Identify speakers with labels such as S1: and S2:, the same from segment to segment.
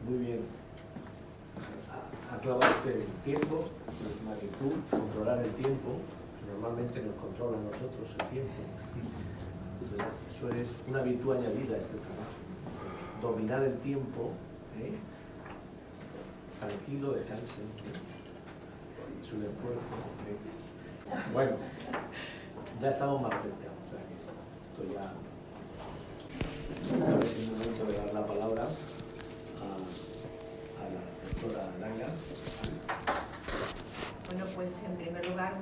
S1: Muy bien. Ha clavado usted el tiempo, es una virtud, controlar el tiempo. Normalmente nos controla a nosotros el tiempo. Entonces, eso es una virtud añadida a este trabajo. Dominar el tiempo, tranquilo, descanse. Es un esfuerzo. Bueno, ya estamos más cerca. O sea que esto ya... Ahora es el momento de dar la palabra a la doctora Aranga.
S2: Bueno, pues en primer lugar,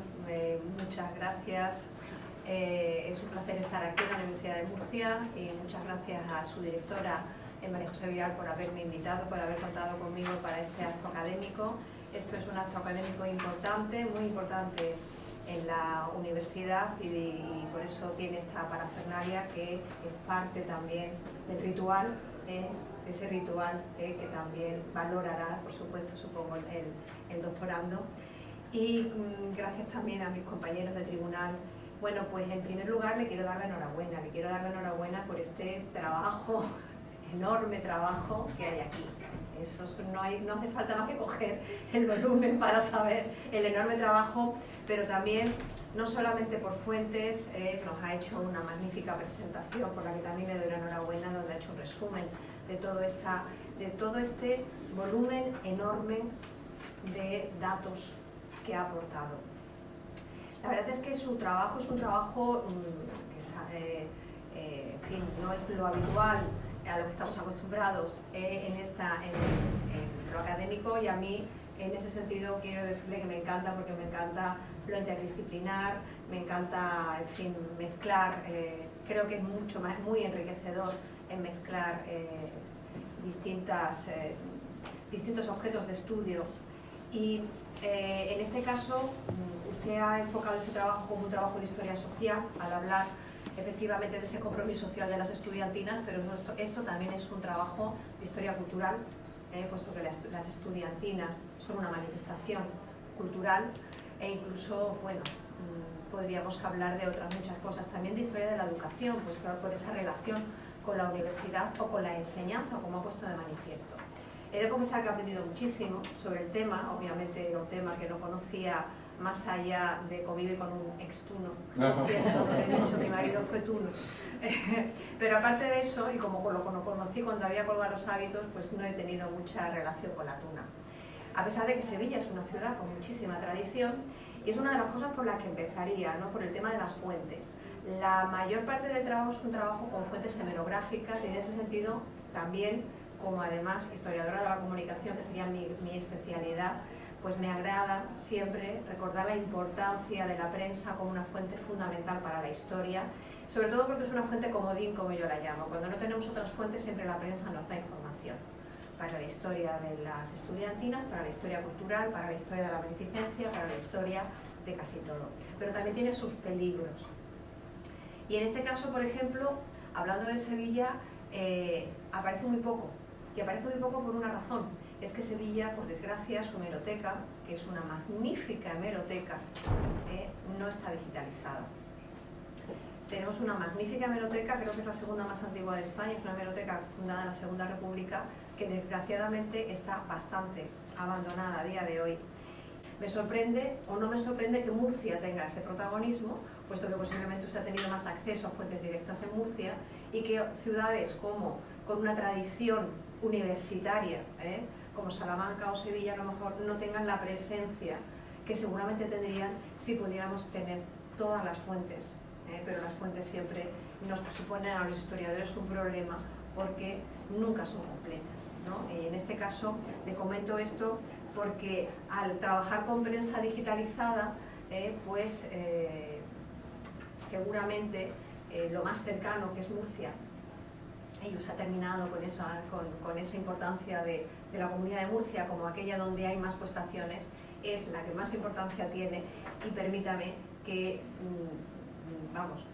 S2: muchas gracias. Es un placer estar aquí en la Universidad de Murcia y muchas gracias a su directora, María José Vidal, por haberme invitado, por haber contado conmigo para este acto académico. Esto es un acto académico importante, muy importante en la universidad y por eso tiene esta parafernalia que es parte también del ritual, ese ritual que también valorará, por supuesto, supongo, el doctorando. Y gracias también a mis compañeros de tribunal. Bueno, pues en primer lugar le quiero dar la enhorabuena por este trabajo, enorme trabajo que hay aquí. Eso no hace falta más que coger el volumen para saber el enorme trabajo, pero también, no solamente por Fuentes, nos ha hecho una magnífica presentación, por la que también le doy la enhorabuena, donde ha hecho un resumen de todo este volumen enorme de datos que ha aportado. La verdad es que su trabajo es un trabajo que en fin, no es lo habitual a lo que estamos acostumbrados en lo académico, y a mí en ese sentido quiero decirle que me encanta, porque me encanta lo interdisciplinar, me encanta, en fin, mezclar, creo que es muy enriquecedor en mezclar distintos objetos de estudio. Y en este caso usted ha enfocado ese trabajo como un trabajo de historia social, al hablar efectivamente de ese compromiso social de las estudiantinas, pero esto también es un trabajo de historia cultural, puesto que las estudiantinas son una manifestación cultural, e incluso, bueno, podríamos hablar de otras muchas cosas, también de historia de la educación, pues por esa relación con la universidad o con la enseñanza, como ha puesto de manifiesto. He de confesar que he aprendido muchísimo sobre el tema, obviamente era un tema que no conocía, más allá de convivir con un ex-tuno, de hecho mi marido fue tuno. Pero aparte de eso, y como lo conocí cuando había colgado los hábitos, pues no he tenido mucha relación con la tuna. A pesar de que Sevilla es una ciudad con muchísima tradición, y es una de las cosas por las que empezaría, ¿no? Por el tema de las fuentes. La mayor parte del trabajo es un trabajo con fuentes hemerográficas, y en ese sentido también, como además historiadora de la comunicación, que sería mi especialidad, pues me agrada siempre recordar la importancia de la prensa como una fuente fundamental para la historia, sobre todo porque es una fuente comodín, como yo la llamo. Cuando no tenemos otras fuentes, siempre la prensa nos da información para la historia de las estudiantinas, para la historia cultural, para la historia de la beneficencia, para la historia de casi todo. Pero también tiene sus peligros. Y en este caso, por ejemplo, hablando de Sevilla, aparece muy poco. Y aparece muy poco por una razón. Es que Sevilla, por desgracia, su hemeroteca, que es una magnífica hemeroteca, no está digitalizada. Tenemos una magnífica hemeroteca, creo que es la segunda más antigua de España, es una hemeroteca fundada en la Segunda República, que desgraciadamente está bastante abandonada a día de hoy. Me sorprende o no me sorprende que Murcia tenga ese protagonismo, puesto que posiblemente usted ha tenido más acceso a fuentes directas en Murcia, y que ciudades con una tradición universitaria, como Salamanca o Sevilla, a lo mejor no tengan la presencia que seguramente tendrían si pudiéramos tener todas las fuentes, pero las fuentes siempre nos suponen a los historiadores un problema porque nunca son completas, ¿no? Y en este caso le comento esto porque al trabajar con prensa digitalizada, seguramente lo más cercano, que es Murcia, y usted ha terminado con esa importancia de la Comunidad de Murcia como aquella donde hay más postaciones, es la que más importancia tiene, y permítame que, vamos,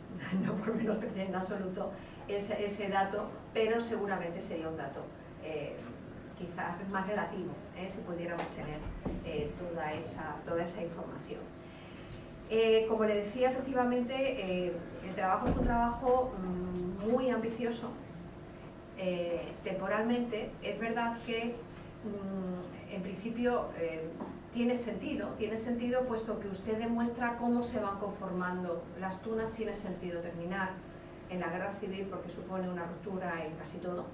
S2: no por menos en absoluto ese dato, pero seguramente sería un dato quizás más relativo, si pudiéramos tener toda esa información. Como le decía, efectivamente, el trabajo es un trabajo muy ambicioso, temporalmente, es verdad que en principio tiene sentido puesto que usted demuestra cómo se van conformando las tunas. Tiene sentido terminar en la guerra civil porque supone una ruptura en casi todo,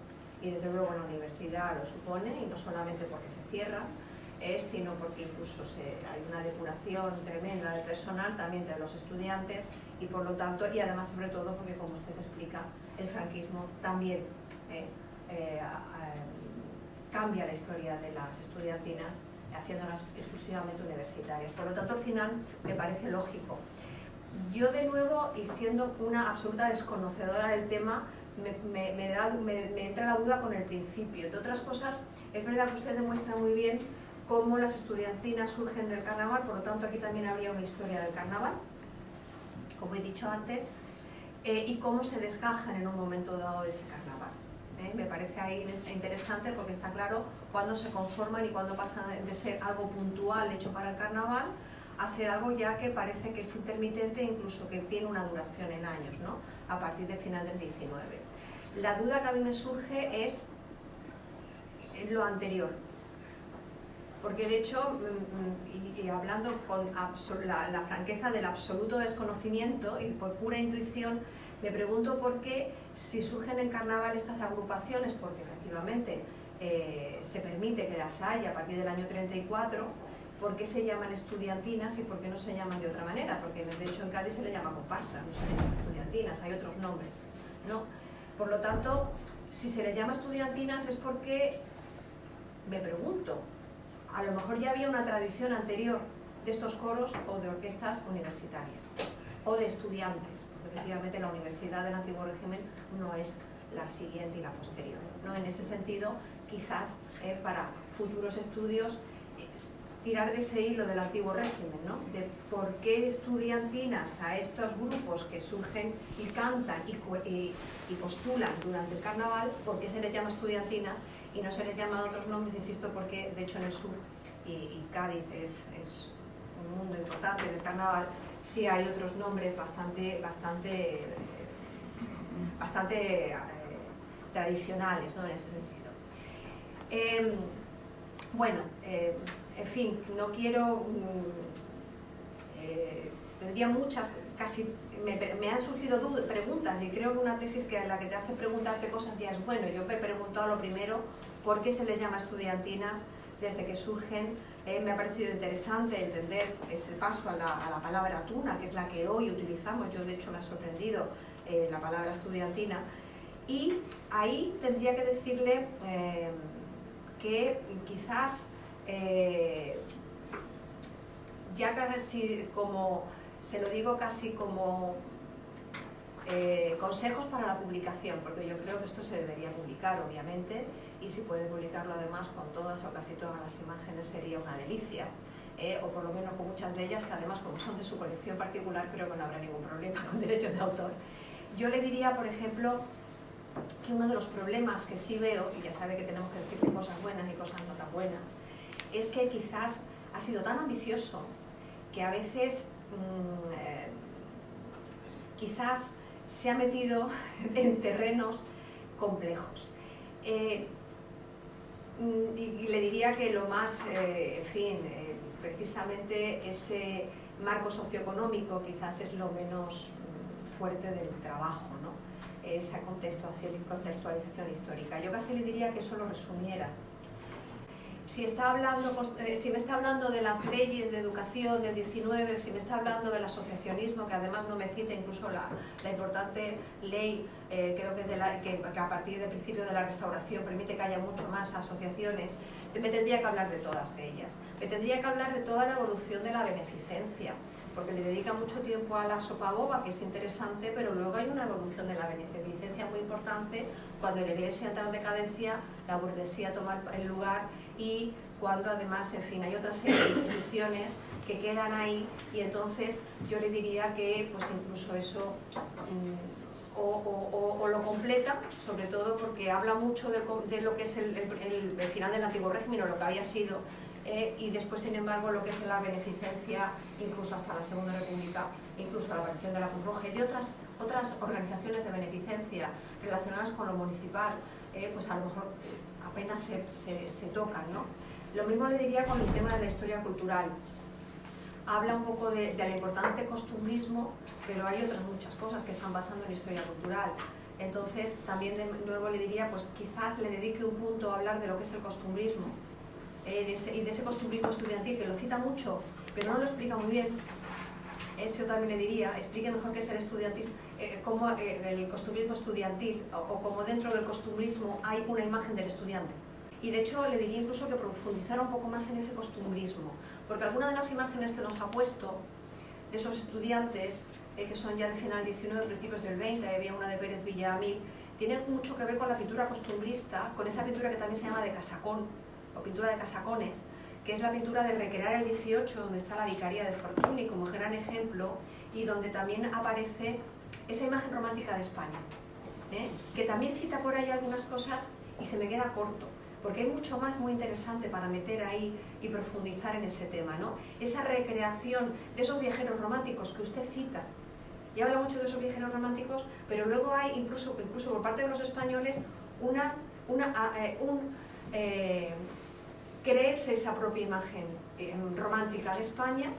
S2: y desde luego en la universidad lo supone, y no solamente porque se cierra, sino porque incluso hay una depuración tremenda de personal, también de los estudiantes, y por lo tanto, y además sobre todo porque, como usted explica, el franquismo también cambia la historia de las estudiantinas, haciéndolas exclusivamente universitarias. Por lo tanto, al final me parece lógico. Yo, de nuevo, y siendo una absoluta desconocedora del tema, me entra la duda con el principio. Entre otras cosas, es verdad que usted demuestra muy bien cómo las estudiantinas surgen del carnaval, por lo tanto aquí también habría una historia del carnaval, como he dicho antes, y cómo se desgajan en un momento dado de ese carnaval. Me parece ahí interesante porque está claro cuándo se conforman y cuándo pasan de ser algo puntual hecho para el carnaval a ser algo ya que parece que es intermitente, incluso que tiene una duración en años, ¿no? A partir del final del 19. La duda que a mí me surge es lo anterior, porque de hecho, y hablando con la franqueza del absoluto desconocimiento y por pura intuición, me pregunto por qué, si surgen en carnaval estas agrupaciones, porque efectivamente se permite que las haya a partir del año 34, ¿por qué se llaman estudiantinas y por qué no se llaman de otra manera? Porque de hecho en Cádiz se le llama comparsa, no se le llama estudiantinas, hay otros nombres, ¿no? Por lo tanto, si se les llama estudiantinas es porque, me pregunto, a lo mejor ya había una tradición anterior de estos coros o de orquestas universitarias o de estudiantes, porque efectivamente la universidad del antiguo régimen no es la siguiente y la posterior, ¿no? En ese sentido, quizás para futuros estudios tirar de ese hilo del antiguo régimen, ¿no? De por qué estudiantinas a estos grupos que surgen y cantan y postulan durante el carnaval, por qué se les llama estudiantinas y no se les llama de otros nombres, insisto, porque de hecho en el sur, y Cádiz es un mundo importante en el carnaval, sí hay otros nombres bastante tradicionales, ¿no? En ese sentido. Bueno, en fin, no quiero... tendría muchas, casi... Me han surgido preguntas, y creo que una tesis que en la que te hace preguntarte cosas ya es bueno. Yo me he preguntado lo primero, ¿por qué se les llama estudiantinas desde que surgen? Me ha parecido interesante entender ese paso a la palabra tuna, que es la que hoy utilizamos. Yo, de hecho, me ha sorprendido la palabra estudiantina. Y ahí tendría que decirle que quizás ya casi como, se lo digo casi como consejos para la publicación, porque yo creo que esto se debería publicar, obviamente, y si puede publicarlo además con todas o casi todas las imágenes sería una delicia, o por lo menos con muchas de ellas, que además, como son de su colección particular, creo que no habrá ningún problema con derechos de autor. Yo le diría, por ejemplo, que uno de los problemas que sí veo, y ya sabe que tenemos que decir cosas buenas y cosas no tan buenas, es que quizás ha sido tan ambicioso que a veces quizás se ha metido en terrenos complejos. Y le diría que lo más, en fin, precisamente ese marco socioeconómico quizás es lo menos fuerte del trabajo, ¿no? Esa contextualización histórica. Yo casi le diría que eso lo resumiera. Si me está hablando de las leyes de educación del 19, si me está hablando del asociacionismo, que además no me cita incluso la importante ley, creo que, que a partir del principio de la Restauración permite que haya mucho más asociaciones, me tendría que hablar de todas de ellas. Me tendría que hablar de toda la evolución de la beneficencia, porque le dedica mucho tiempo a la sopaboba, que es interesante, pero luego hay una evolución de la beneficencia muy importante cuando la Iglesia entra en decadencia, la burguesía toma el lugar y cuando además, en fin, hay otra serie de instituciones que quedan ahí, y entonces yo le diría que pues incluso eso o lo completa, sobre todo porque habla mucho de lo que es el final del antiguo régimen o lo que había sido, y después, sin embargo, lo que es la beneficencia, incluso hasta la Segunda República, incluso la aparición de la Cruz Roja y de otras organizaciones de beneficencia relacionadas con lo municipal, pues a lo mejor apenas se tocan, ¿no? Lo mismo le diría con el tema de la historia cultural. Habla un poco del importante costumbrismo, pero hay otras muchas cosas que están pasando en historia cultural. Entonces, también de nuevo le diría, pues quizás le dedique un punto a hablar de lo que es el costumbrismo, y de ese costumbrismo estudiantil, que lo cita mucho, pero no lo explica muy bien. Eso también le diría, explique mejor qué es el estudiantismo, cómo el costumbrismo estudiantil, o cómo dentro del costumbrismo hay una imagen del estudiante. Y de hecho le diría incluso que profundizara un poco más en ese costumbrismo, porque algunas de las imágenes que nos ha puesto de esos estudiantes, que son ya de final del 19, principios del 20, había una de Pérez Villamil, tiene mucho que ver con la pintura costumbrista, con esa pintura que también se llama de casacón, o pintura de casacones, que es la pintura de recrear el 18, donde está la Vicaría de Fortuny como gran ejemplo, y donde también aparece esa imagen romántica de España, que también cita por ahí algunas cosas y se me queda corto, porque hay mucho más muy interesante para meter ahí y profundizar en ese tema, ¿no? Esa recreación de esos viajeros románticos que usted cita, y habla mucho de esos viajeros románticos, pero luego hay incluso por parte de los españoles creerse esa propia imagen romántica de España,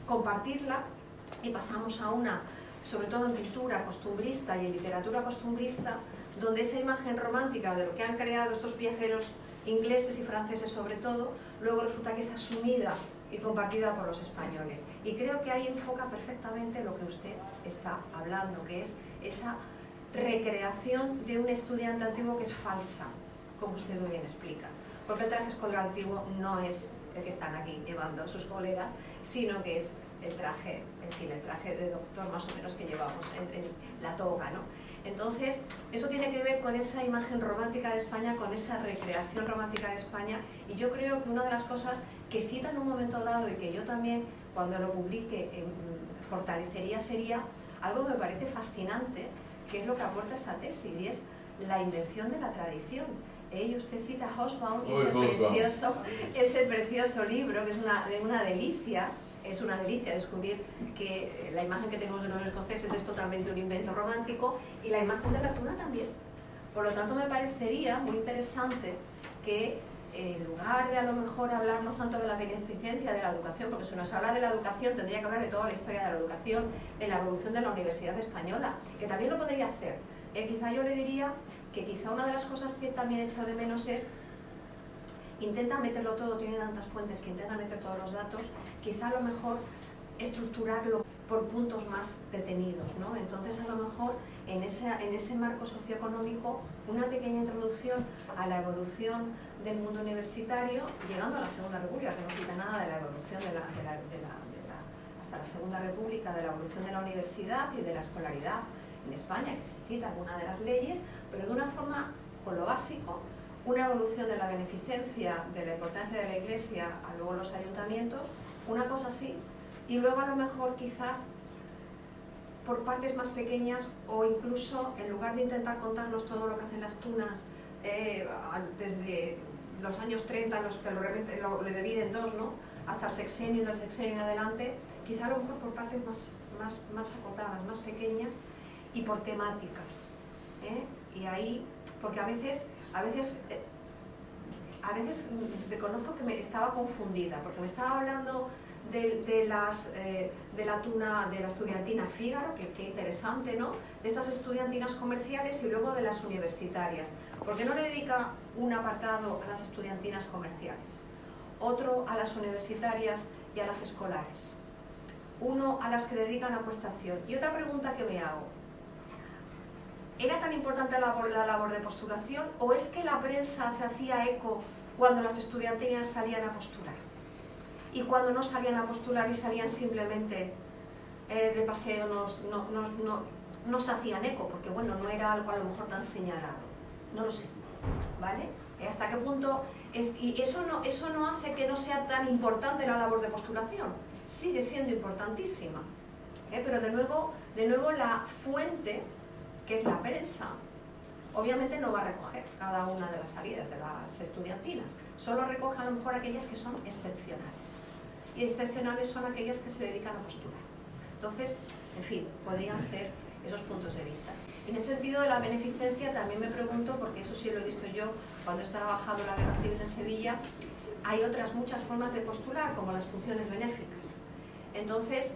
S2: compartirla, y pasamos a una, sobre todo en pintura costumbrista y en literatura costumbrista, donde esa imagen romántica de lo que han creado estos viajeros ingleses y franceses sobre todo, luego resulta que es asumida y compartida por los españoles. Y creo que ahí enfoca perfectamente lo que usted está hablando, que es esa recreación de un estudiante antiguo que es falsa, como usted muy bien explica. Porque el traje escolar antiguo no es el que están aquí llevando sus colegas, sino que es el traje, en fin, el traje de doctor más o menos que llevamos en la toga, ¿no? Entonces, eso tiene que ver con esa imagen romántica de España, con esa recreación romántica de España, y yo creo que una de las cosas que cita en un momento dado y que yo también, cuando lo publique, fortalecería sería algo que me parece fascinante, que es lo que aporta esta tesis, y es la invención de la tradición. Y usted cita a Hobsbawm, ese precioso libro, que es una delicia. Es una delicia descubrir que la imagen que tenemos de los escoceses es totalmente un invento romántico, y la imagen de la tuna también. Por lo tanto, me parecería muy interesante que, en lugar de a lo mejor hablarnos tanto de la beneficencia de la educación, porque si nos habla de la educación tendría que hablar de toda la historia de la educación, de la evolución de la Universidad Española, que también lo podría hacer. Quizá yo le diría que quizá una de las cosas que también he echado de menos es intenta meterlo todo, tiene tantas fuentes que intenta meter todos los datos, quizá a lo mejor estructurarlo por puntos más detenidos, ¿no? Entonces a lo mejor en ese marco socioeconómico una pequeña introducción a la evolución del mundo universitario, llegando a la Segunda República, que no quita nada de la evolución hasta la Segunda República, de la evolución de la universidad y de la escolaridad en España, que se cita alguna de las leyes, pero de una forma, con lo básico, una evolución de la beneficencia, de la importancia de la Iglesia a luego los ayuntamientos, una cosa así, y luego a lo mejor quizás por partes más pequeñas, o incluso en lugar de intentar contarnos todo lo que hacen las tunas desde los años 30, los que lo dividen en dos, ¿no?, hasta el sexenio, del sexenio en adelante, quizá a lo mejor por partes más acotadas, más pequeñas, y por temáticas, y ahí, porque a veces reconozco que me estaba confundida, porque me estaba hablando de la tuna, de la estudiantina Fígaro, que interesante, ¿no?, de estas estudiantinas comerciales, y luego de las universitarias. ¿Por qué no le dedica un apartado a las estudiantinas comerciales, otro a las universitarias y a las escolares, uno a las que dedican a acuestación? Y otra pregunta que me hago: ¿era tan importante la labor de postulación, o es que la prensa se hacía eco cuando las estudiantinas salían a postular? Y cuando no salían a postular y salían simplemente de paseo, no se hacían eco, porque bueno, no era algo a lo mejor tan señalado. No lo sé, ¿vale? ¿Hasta qué punto? Y eso no hace que no sea tan importante la labor de postulación. Sigue siendo importantísima. Pero de nuevo la fuente, que es la prensa, obviamente no va a recoger cada una de las salidas de las estudiantinas, solo recoge a lo mejor aquellas que son excepcionales, y excepcionales son aquellas que se dedican a postular. Entonces, en fin, podrían ser esos puntos de vista. En el sentido de la beneficencia también me pregunto, porque eso sí lo he visto yo cuando he trabajado en la Guerra Civil en Sevilla, hay otras muchas formas de postular, como las funciones benéficas. Entonces,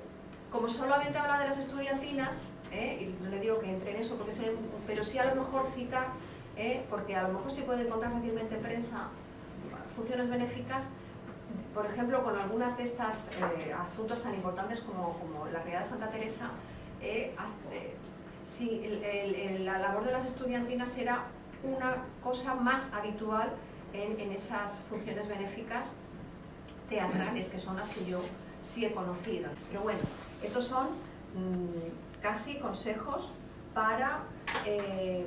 S2: como solamente habla de las estudiantinas, y no le digo que entre en eso, pero sí a lo mejor cita, porque a lo mejor se puede encontrar fácilmente en prensa funciones benéficas, por ejemplo, con algunas de estas asuntos tan importantes como la Realidad de Santa Teresa, si la labor de las estudiantinas era una cosa más habitual en esas funciones benéficas teatrales, que son las que yo sí he conocido. Pero bueno, estos son casi consejos para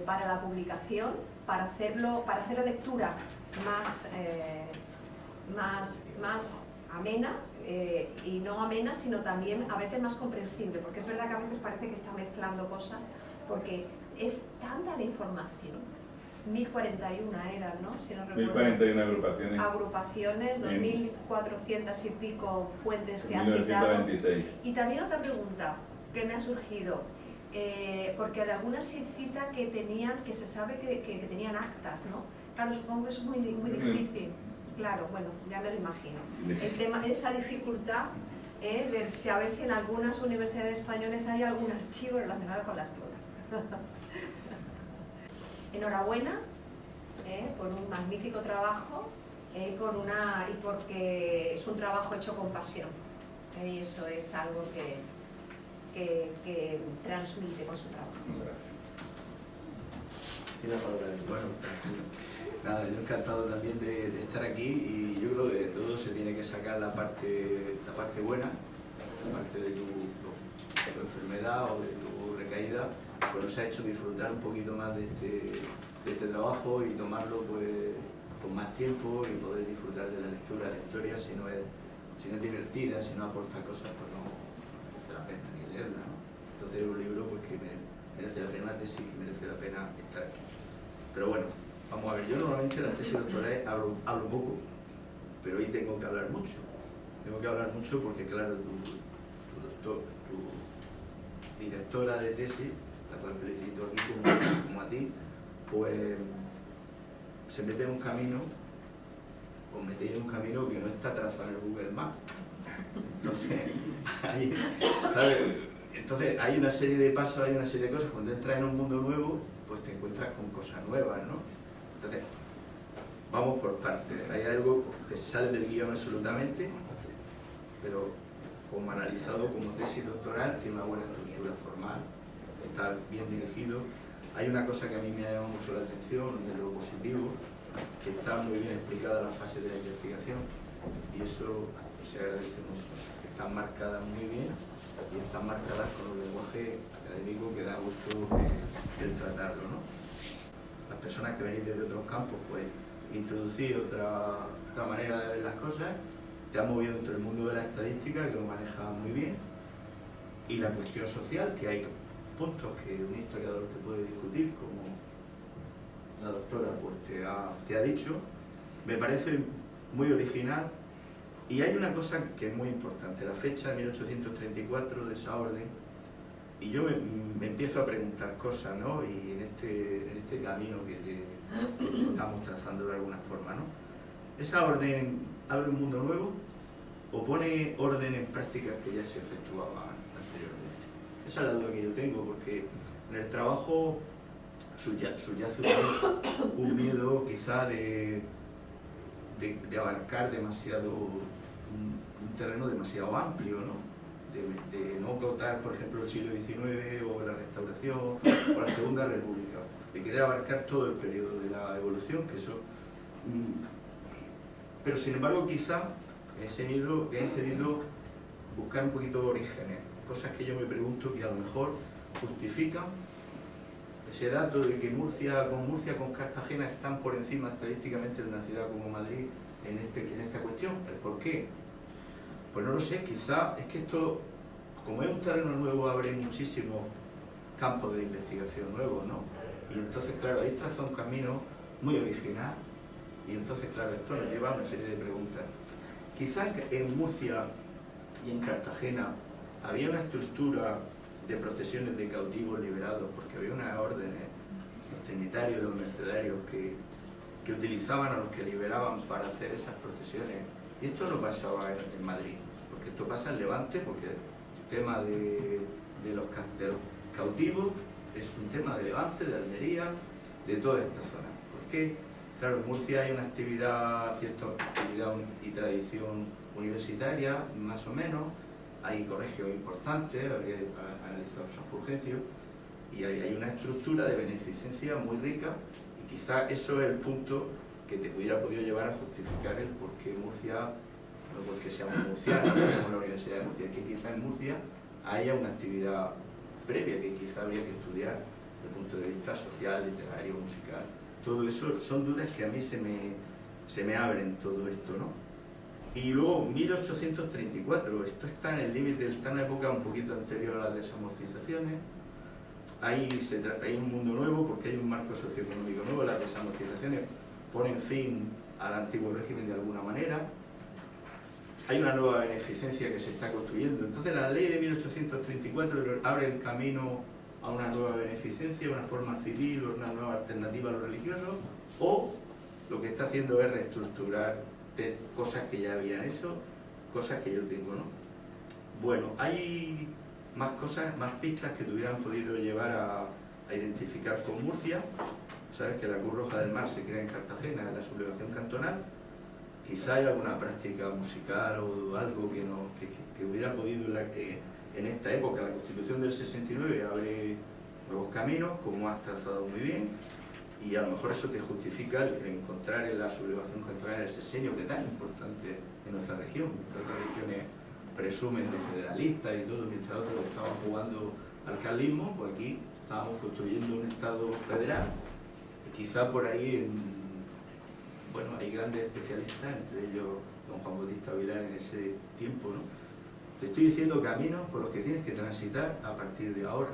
S2: la publicación, para hacer la lectura más amena, y no amena, sino también a veces más comprensible, porque es verdad que a veces parece que está mezclando cosas, porque es tanta la información. 1041 eran, ¿no? Si no recuerdo.
S3: 1041 agrupaciones.
S2: Agrupaciones, 2400 y pico fuentes que han
S3: 1926.
S2: citado. Y también otra pregunta que me ha surgido, porque de algunas se cita que se sabe que tenían actas, ¿no? Claro, supongo que eso es muy difícil. Claro, bueno, ya me lo imagino. El tema de esa dificultad, de saber si en algunas universidades españolas hay algún archivo relacionado con las togas. Enhorabuena por un magnífico trabajo y porque es un trabajo hecho con pasión. Y eso es algo que transmite con su trabajo.
S4: Bueno, nada, yo encantado también de estar aquí, y yo creo que de todo se tiene que sacar la parte buena, la parte de tu enfermedad o de tu recaída, pues nos ha hecho disfrutar un poquito más de este trabajo y tomarlo pues con más tiempo y poder disfrutar de la lectura. La historia, si no es divertida, si no aporta cosas, pues no merece la pena ni leerla, ¿no? Entonces es un libro pues que merece la pena, tesis que merece la pena estar aquí. Pero bueno, vamos a ver, yo normalmente en las tesis doctorales hablo poco, pero hoy tengo que hablar mucho. Tengo que hablar mucho porque, claro, tu directora de tesis, la cual felicito aquí como a ti, pues se mete en un camino, os metéis en un camino que no está trazado en el Google Maps. Entonces hay una serie de pasos, hay una serie de cosas. Cuando entras en un mundo nuevo, pues te encuentras con cosas nuevas, ¿no? Entonces, vamos por partes. Hay algo que sale del guión absolutamente, pero como analizado como tesis doctoral, tiene una buena estructura formal, está bien dirigido. Hay una cosa que a mí me ha llamado mucho la atención, de lo positivo, que está muy bien explicada la fase de la investigación, y eso se agradece mucho. Están marcadas muy bien y están marcadas con un lenguaje académico que da gusto el tratarlo, ¿no? Las personas que venís desde otros campos, pues introducir otra manera de ver las cosas. Te has movido entre el mundo de la estadística, que lo maneja muy bien, y la cuestión social, que hay puntos que un historiador te puede discutir, como la doctora pues te ha dicho. Me parece muy original, y hay una cosa que es muy importante, la fecha de 1834 de esa orden, y yo me empiezo a preguntar cosas, ¿no? Y en este camino que estamos trazando de alguna forma, ¿no? ¿Esa orden abre un mundo nuevo o pone orden en prácticas que ya se efectuaban anteriormente? Esa es la duda que yo tengo, porque en el trabajo subyace un miedo quizá de abarcar demasiado un terreno demasiado amplio, ¿no? De no acotar, por ejemplo, el siglo XIX o la Restauración o la Segunda República, de querer abarcar todo el periodo de la evolución, que eso... Pero sin embargo quizá ese miedo que ha impedido buscar un poquito de orígenes, cosas que yo me pregunto que a lo mejor justifican ese dato de que Murcia con Cartagena están por encima estadísticamente de una ciudad como Madrid en esta cuestión. ¿El por qué? Pues no lo sé, quizá es que esto, como es un terreno nuevo, abre muchísimos campos de investigación nuevos, ¿no? Y entonces, claro, ahí traza un camino muy original, y entonces, claro, esto nos lleva a una serie de preguntas. Quizás en Murcia y en Cartagena había una estructura de procesiones de cautivos liberados, porque había unas órdenes, los trinitarios, los mercedarios, que utilizaban a los que liberaban para hacer esas procesiones. Y esto no pasaba en Madrid, porque esto pasa en Levante, porque el tema de los cautivos es un tema de Levante, de Almería, de toda esta zona. Porque, claro, en Murcia hay una actividad, cierta actividad y tradición universitaria, más o menos, hay colegios importantes, habría analizado San Fulgencio, y hay una estructura de beneficencia muy rica, y quizá eso es el punto que te hubiera podido llevar a justificar el por qué Murcia, no porque seamos murcianos, como la Universidad de Murcia, que quizá en Murcia haya una actividad previa que quizá habría que estudiar desde el punto de vista social, literario, musical. Todo eso son dudas que a mí se me abren todo esto, ¿no? Y luego 1834, esto está en el límite, está en una época un poquito anterior a las desamortizaciones. Hay un mundo nuevo porque hay un marco socioeconómico nuevo, las desamortizaciones ponen fin al antiguo régimen de alguna manera. Hay una nueva beneficencia que se está construyendo. Entonces la ley de 1834 abre el camino a una nueva beneficencia, una forma civil, una nueva alternativa a lo religioso, o lo que está haciendo es reestructurar cosas que ya habían hecho, cosas que yo tengo, ¿no? Bueno, hay más cosas, más pistas que te hubieran podido llevar a identificar con Murcia. Sabes que la Cruz Roja del Mar se crea en Cartagena, en la sublevación cantonal. Quizá hay alguna práctica musical o algo que hubiera podido en esta época. La Constitución del 69 abre nuevos caminos, como has trazado muy bien, y a lo mejor eso te justifica el encontrar en la sublevación cantonal el sexenio, que es tan importante en nuestra región. Otras regiones presumen de federalistas y todo, mientras otros estaban jugando al carlismo, pues aquí estábamos construyendo un Estado federal. Y quizá por ahí, bueno, hay grandes especialistas, entre ellos don Juan Bautista Vilar en ese tiempo, ¿no? Te estoy diciendo caminos por los que tienes que transitar a partir de ahora.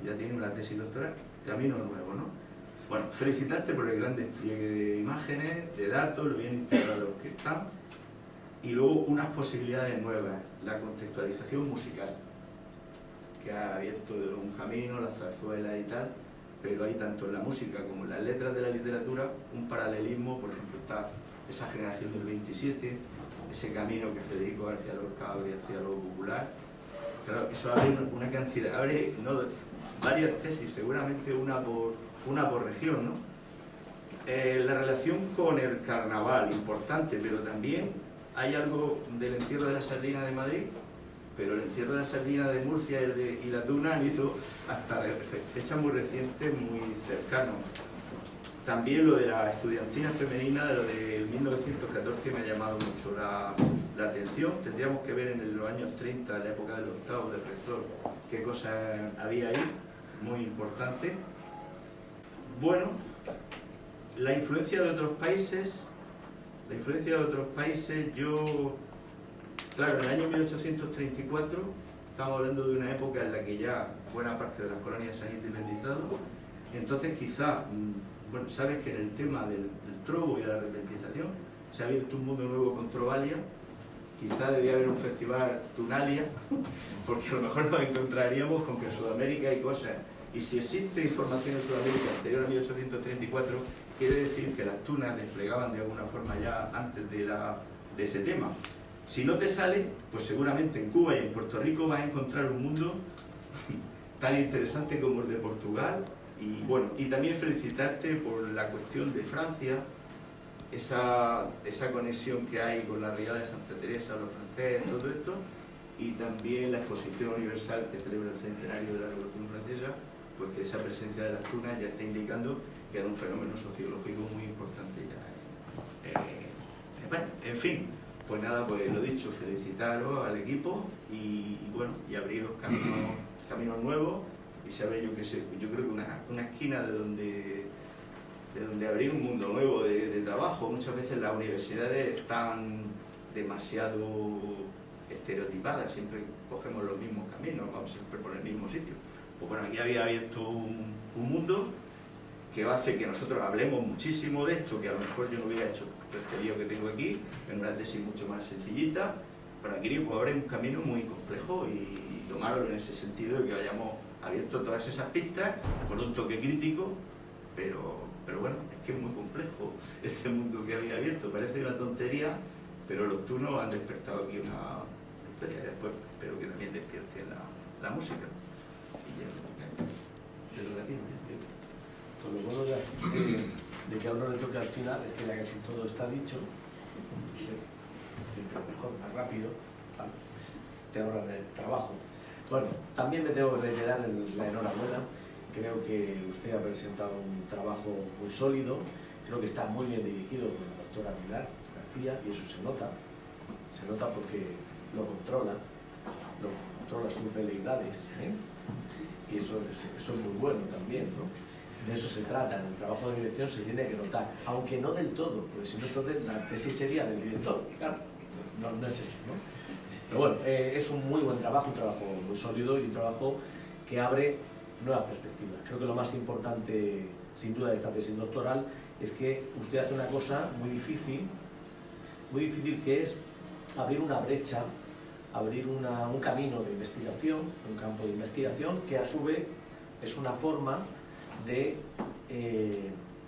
S4: Ya tienes una tesis doctoral, camino nuevo, ¿no? Bueno, felicitarte por el gran despliegue de imágenes, de datos, lo bien integrados que están, y luego unas posibilidades nuevas, la contextualización musical, que ha abierto un camino, la zarzuela y tal, pero hay tanto en la música como en las letras de la literatura un paralelismo. Por ejemplo, está esa generación del 27, ese camino que Federico García Lorca abre hacia lo popular. Claro, eso abre una cantidad, abre varias tesis, seguramente una por región, ¿no? La relación con el carnaval, importante, pero también hay algo del entierro de la sardina de Madrid, pero el entierro de la sardina de Murcia y la Tuna han hizo hasta fechas muy recientes, muy cercanos. También lo de la estudiantina femenina, de lo del 1914, me ha llamado mucho la atención. Tendríamos que ver en los años 30, en la época del octavo del rector, qué cosas había ahí, muy importante. Bueno, la influencia de otros países, claro, en el año 1834 estamos hablando de una época en la que ya buena parte de las colonias se han independizado. Entonces quizá, bueno, sabes que en el tema del trobo y la repentización se ha abierto un mundo nuevo con Trovalia. Quizá debía haber un festival Tunalia, porque a lo mejor nos encontraríamos con que en Sudamérica hay cosas. Y si existe información en Sudamérica anterior a 1834, quiere decir que las tunas desplegaban de alguna forma ya antes de ese tema. Si no te sale, pues seguramente en Cuba y en Puerto Rico vas a encontrar un mundo tan interesante como el de Portugal. Y bueno, y también felicitarte por la cuestión de Francia, esa conexión que hay con la Riada de Santa Teresa, los franceses, todo esto, y también la exposición universal que celebra el centenario de la Revolución Francesa, pues que esa presencia de las tunas ya está indicando que era un fenómeno sociológico muy importante ya en España. En fin, pues nada, pues lo dicho, felicitaros al equipo y bueno, y abriros caminos nuevos, y se abre, yo creo que una esquina de donde abrir un mundo nuevo de trabajo. Muchas veces las universidades están demasiado estereotipadas, siempre cogemos los mismos caminos, vamos siempre por el mismo sitio. Pues bueno, aquí había abierto un mundo que hace que nosotros hablemos muchísimo de esto, que a lo mejor yo no hubiera hecho todo este lío que tengo aquí, en una tesis mucho más sencillita, para Quirico abre un camino muy complejo y lo malo en ese sentido de que hayamos abierto todas esas pistas con un toque crítico, pero bueno, es que es muy complejo este mundo que había abierto. Parece una tontería, pero los turnos han despertado aquí una historia. Después espero que también despierte la música. Y ya, de lo latino,
S1: Pues lo bueno de que a uno le toque al final es que ya casi todo está dicho, siempre mejor, más rápido, ¿vale? Te ahorran el trabajo. Bueno, también me tengo que reiterar la enhorabuena. Creo que usted ha presentado un trabajo muy sólido, creo que está muy bien dirigido por la doctora Aguilar García, y eso se nota porque lo controla sus veleidades, ¿eh? Y eso es muy bueno también, ¿no? De eso se trata, en el trabajo de dirección se tiene que notar, aunque no del todo, porque si no entonces la tesis sería del director, claro, no es eso, ¿no? Pero bueno, es un muy buen trabajo, un trabajo muy sólido y un trabajo que abre nuevas perspectivas. Creo que lo más importante, sin duda, de esta tesis doctoral es que usted hace una cosa muy difícil que es abrir una brecha, abrir un camino de investigación, un campo de investigación que a su vez es una forma de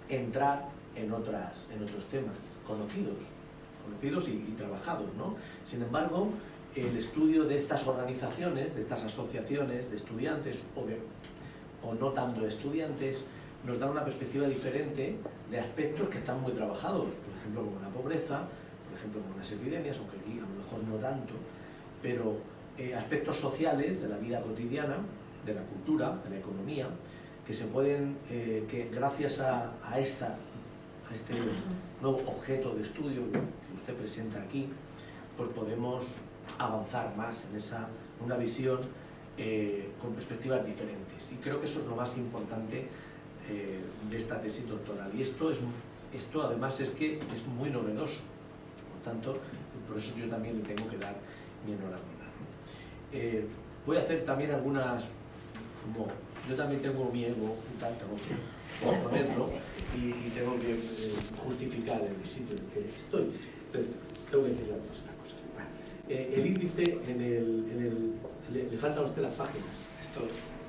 S1: entrar en otros temas conocidos y trabajados, ¿no? Sin embargo, el estudio de estas organizaciones, de estas asociaciones de estudiantes o no tanto de estudiantes, nos da una perspectiva diferente de aspectos que están muy trabajados, por ejemplo como la pobreza, por ejemplo como las epidemias, aunque aquí a lo mejor no tanto, pero aspectos sociales de la vida cotidiana, de la cultura, de la economía, que se pueden, que gracias a este nuevo objeto de estudio que usted presenta aquí, pues podemos avanzar más en una visión con perspectivas diferentes. Y creo que eso es lo más importante de esta tesis doctoral. Y esto además es que es muy novedoso. Por tanto, por eso yo también le tengo que dar mi enhorabuena. Voy a hacer también algunas, como yo también tengo mi ego y tal, tengo que exponerlo y tengo que justificar el sitio en el que estoy. Entonces, tengo que decirle una cosa. El índice le faltan a usted las páginas. Esto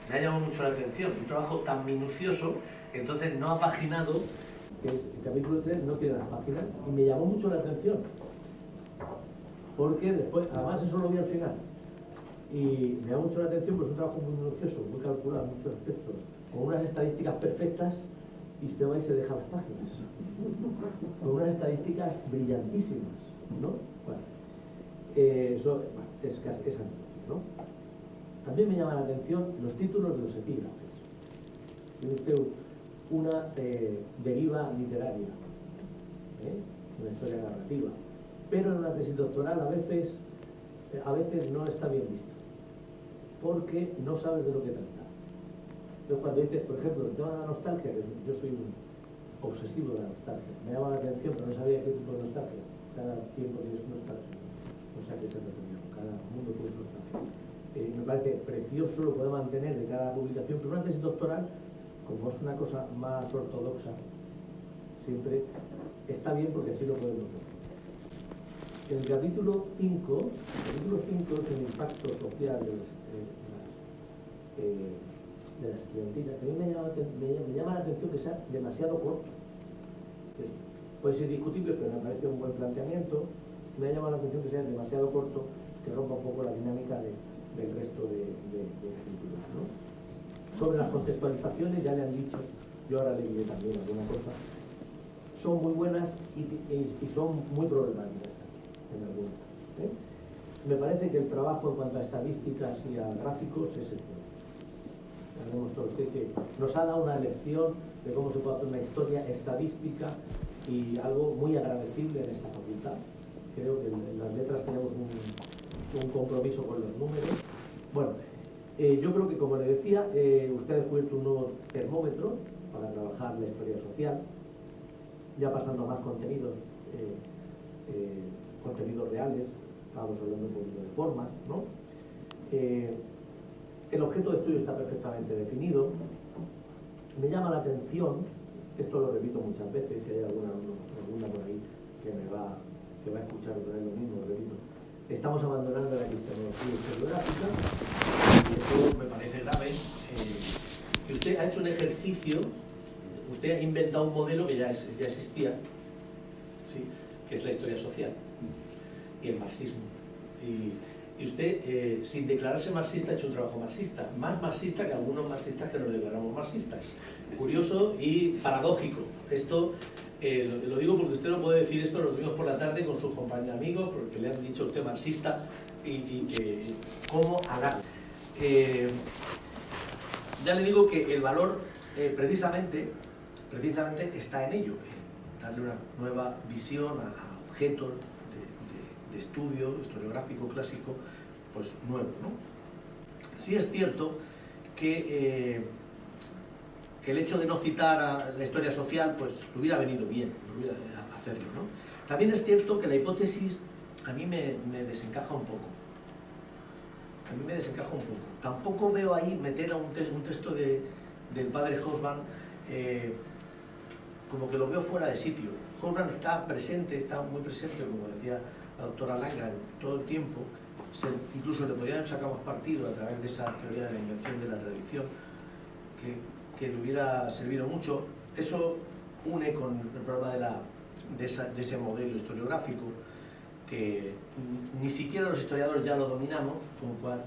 S1: me ha llamado mucho la atención, un trabajo tan minucioso, que entonces no ha paginado, que es el capítulo 3 no tiene las páginas, y me llamó mucho la atención, porque después, además eso lo vi al final, y me llamó mucho la atención, pues un trabajo muy minucioso, muy calculado en muchos aspectos, con unas estadísticas perfectas, y usted va y se deja las páginas, con unas estadísticas brillantísimas, ¿no? Bueno, eso es anecdótico, ¿no? También me llama la atención los títulos de los epígrafes. Tiene usted una deriva literaria, una historia narrativa, pero en una tesis doctoral a veces no está bien visto, porque no sabes de lo que trata. Entonces cuando dices, por ejemplo, el tema de la nostalgia, que yo soy un obsesivo de la nostalgia, me llama la atención, pero no sabía qué tipo de nostalgia. Cada tiempo tienes nostalgia, o sea que se reunió, cada mundo tiene nostalgia. Me parece precioso, lo puede mantener de cada publicación, pero una tesis doctoral, como es una cosa más ortodoxa, siempre está bien porque así lo podemos ver. En el capítulo 5 es el impacto social de las estudiantinas. A mí me llama la atención que sea demasiado corto. Puede ser discutible, pero me parece un buen planteamiento. Me ha llamado la atención que sea demasiado corto, que rompa un poco la dinámica del resto de capítulos, ¿no? Sobre las contextualizaciones ya le han dicho, yo ahora le diré también alguna cosa, son muy buenas y son muy problemáticas también, en algunas. Me parece que el trabajo en cuanto a estadísticas y a gráficos es excelente. Ya lo hemos visto usted que nos ha dado una lección de cómo se puede hacer una historia estadística y algo muy agradecible en esta facultad. Creo que en las letras tenemos un compromiso con los números. Bueno, yo creo que, como le decía, usted ha descubierto un nuevo termómetro para trabajar la historia social, ya pasando a más contenidos reales. Estábamos hablando un poquito de formas, ¿no? El objeto de estudio está perfectamente definido. Me llama la atención, esto lo repito muchas veces, si hay alguna por ahí que va a escuchar otra vez lo mismo, repito, estamos abandonando la epistemología historiográfica, y eso me parece grave. Que usted ha hecho un ejercicio, usted ha inventado un modelo que ya existía, ¿sí? Que es la historia social y el marxismo. Y usted, sin declararse marxista, ha hecho un trabajo marxista, más marxista que algunos marxistas que nos declaramos marxistas. Curioso y paradójico. Esto lo digo porque usted no puede decir esto los domingos por la tarde con sus compañeros amigos, porque le han dicho a usted marxista y que cómo hablar. Ya le digo que el valor precisamente está en ello, en darle una nueva visión a objetos de estudio historiográfico clásico, pues nuevo, ¿no? Sí es cierto que el hecho de no citar a la historia social, pues le hubiera venido bien hacerlo, ¿no? También es cierto que la hipótesis a mí me desencaja un poco. Tampoco veo ahí meter a un texto del padre Hobsbawm como que lo veo fuera de sitio. Hobsbawm está muy presente, como decía la doctora Langa, todo el tiempo. Incluso le podrían sacar más partido a través de esa teoría de la invención de la tradición, que le hubiera servido mucho. Eso une con el problema de ese modelo historiográfico, que ni siquiera los historiadores ya lo dominamos,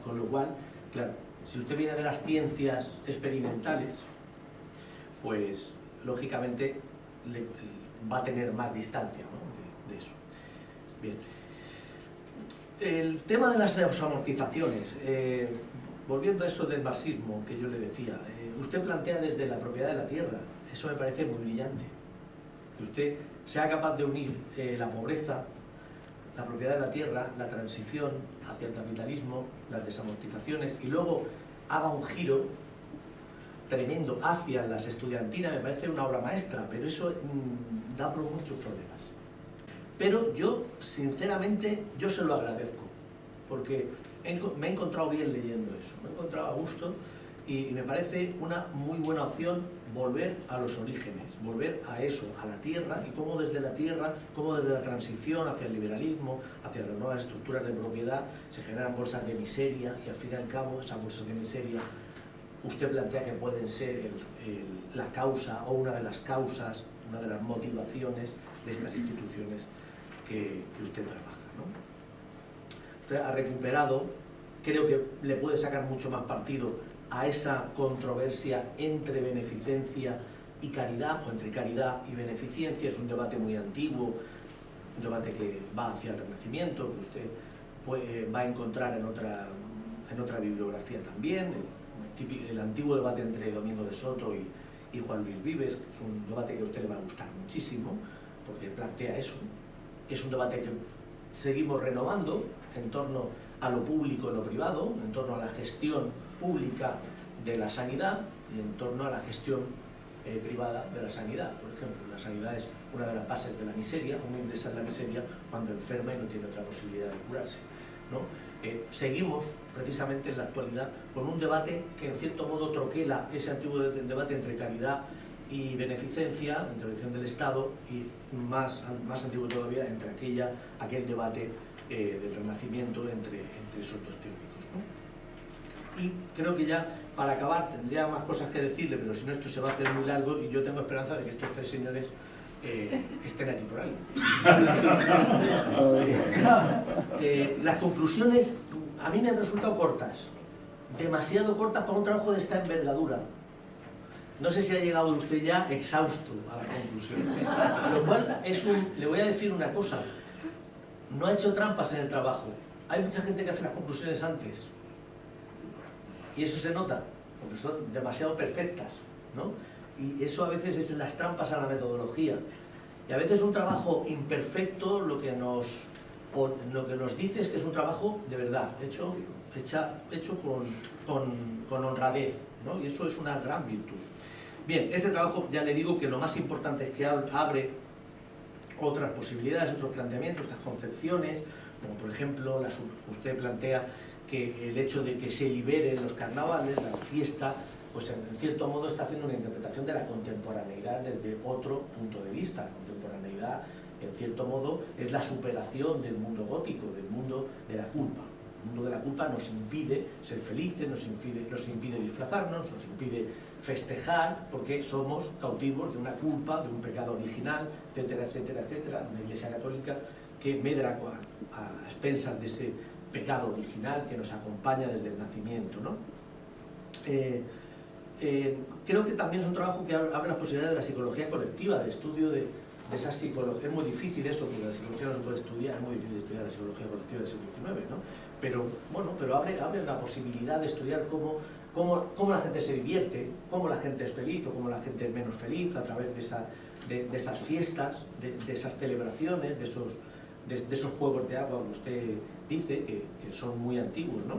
S1: con lo cual, claro, si usted viene de las ciencias experimentales, pues lógicamente va a tener más distancia, ¿no? de eso. Bien. El tema de las desamortizaciones, volviendo a eso del marxismo que yo le decía, usted plantea desde la propiedad de la tierra, eso me parece muy brillante, que usted sea capaz de unir la pobreza, la propiedad de la tierra, la transición hacia el capitalismo, las desamortizaciones, y luego haga un giro tremendo hacia las estudiantinas. Me parece una obra maestra, pero eso da por muchos problemas. Pero yo, sinceramente, yo se lo agradezco, porque me he encontrado bien leyendo eso, me he encontrado a gusto, y me parece una muy buena opción volver a los orígenes, volver a eso, a la tierra, y cómo desde la tierra, cómo desde la transición hacia el liberalismo, hacia las nuevas estructuras de propiedad, se generan bolsas de miseria, y al fin y al cabo esas bolsas de miseria usted plantea que pueden ser la causa o una de las causas, una de las motivaciones de estas instituciones que usted trabaja, ¿no? Usted ha recuperado, creo que le puede sacar mucho más partido a esa controversia entre beneficencia y caridad, o entre caridad y beneficencia. Es un debate muy antiguo, un debate que va hacia el Renacimiento, que usted va a encontrar en otra bibliografía también, el antiguo debate entre Domingo de Soto y Juan Luis Vives, que es un debate que a usted le va a gustar muchísimo, porque plantea eso. Es un debate que seguimos renovando en torno a lo público y lo privado, en torno a la gestión pública de la sanidad y en torno a la gestión privada de la sanidad. Por ejemplo, la sanidad es una de las bases de la miseria. Uno ingresa en la miseria cuando enferma y no tiene otra posibilidad de curarse, ¿no? Seguimos precisamente en la actualidad con un debate que en cierto modo troquela ese antiguo debate entre caridad y beneficencia, intervención del Estado, y más antiguo todavía entre aquel debate del Renacimiento entre esos dos teóricos, ¿no? Y creo que ya para acabar tendría más cosas que decirle, pero si no esto se va a hacer muy largo, y yo tengo esperanza de que estos tres señores estén aquí por ahí. Las conclusiones a mí me han resultado cortas, demasiado cortas para un trabajo de esta envergadura. No sé si ha llegado usted ya exhausto a la conclusión, lo cual le voy a decir una cosa, no ha hecho trampas en el trabajo. Hay mucha gente que hace las conclusiones antes y eso se nota, porque son demasiado perfectas, ¿no? Y eso a veces es las trampas a la metodología. Y a veces un trabajo imperfecto lo que nos dice es que es un trabajo de verdad, hecho con honradez, ¿no? Y eso es una gran virtud. Bien, este trabajo ya le digo que lo más importante es que abre otras posibilidades, otros planteamientos, otras concepciones, como por ejemplo, usted plantea que el hecho de que se libere los carnavales, la fiesta, pues en cierto modo está haciendo una interpretación de la contemporaneidad desde otro punto de vista, contemporaneidad en cierto modo, es la superación del mundo gótico, del mundo de la culpa. El mundo de la culpa nos impide ser felices, nos impide disfrazarnos, nos impide festejar, porque somos cautivos de una culpa, de un pecado original, etcétera, etcétera, etcétera. Una Iglesia católica que medra a expensas de ese pecado original que nos acompaña desde el nacimiento, ¿no? Creo que también es un trabajo que abre las posibilidades de la psicología colectiva, de estudio de esa psicología. Es muy difícil eso, porque la psicología no se puede estudiar, es muy difícil estudiar la psicología colectiva del siglo XIX, ¿no? Pero bueno, abre la posibilidad de estudiar cómo la gente se divierte, cómo la gente es feliz o cómo la gente es menos feliz a través de esas fiestas, de esas celebraciones, de esos juegos de agua que usted dice, que son muy antiguos, ¿no?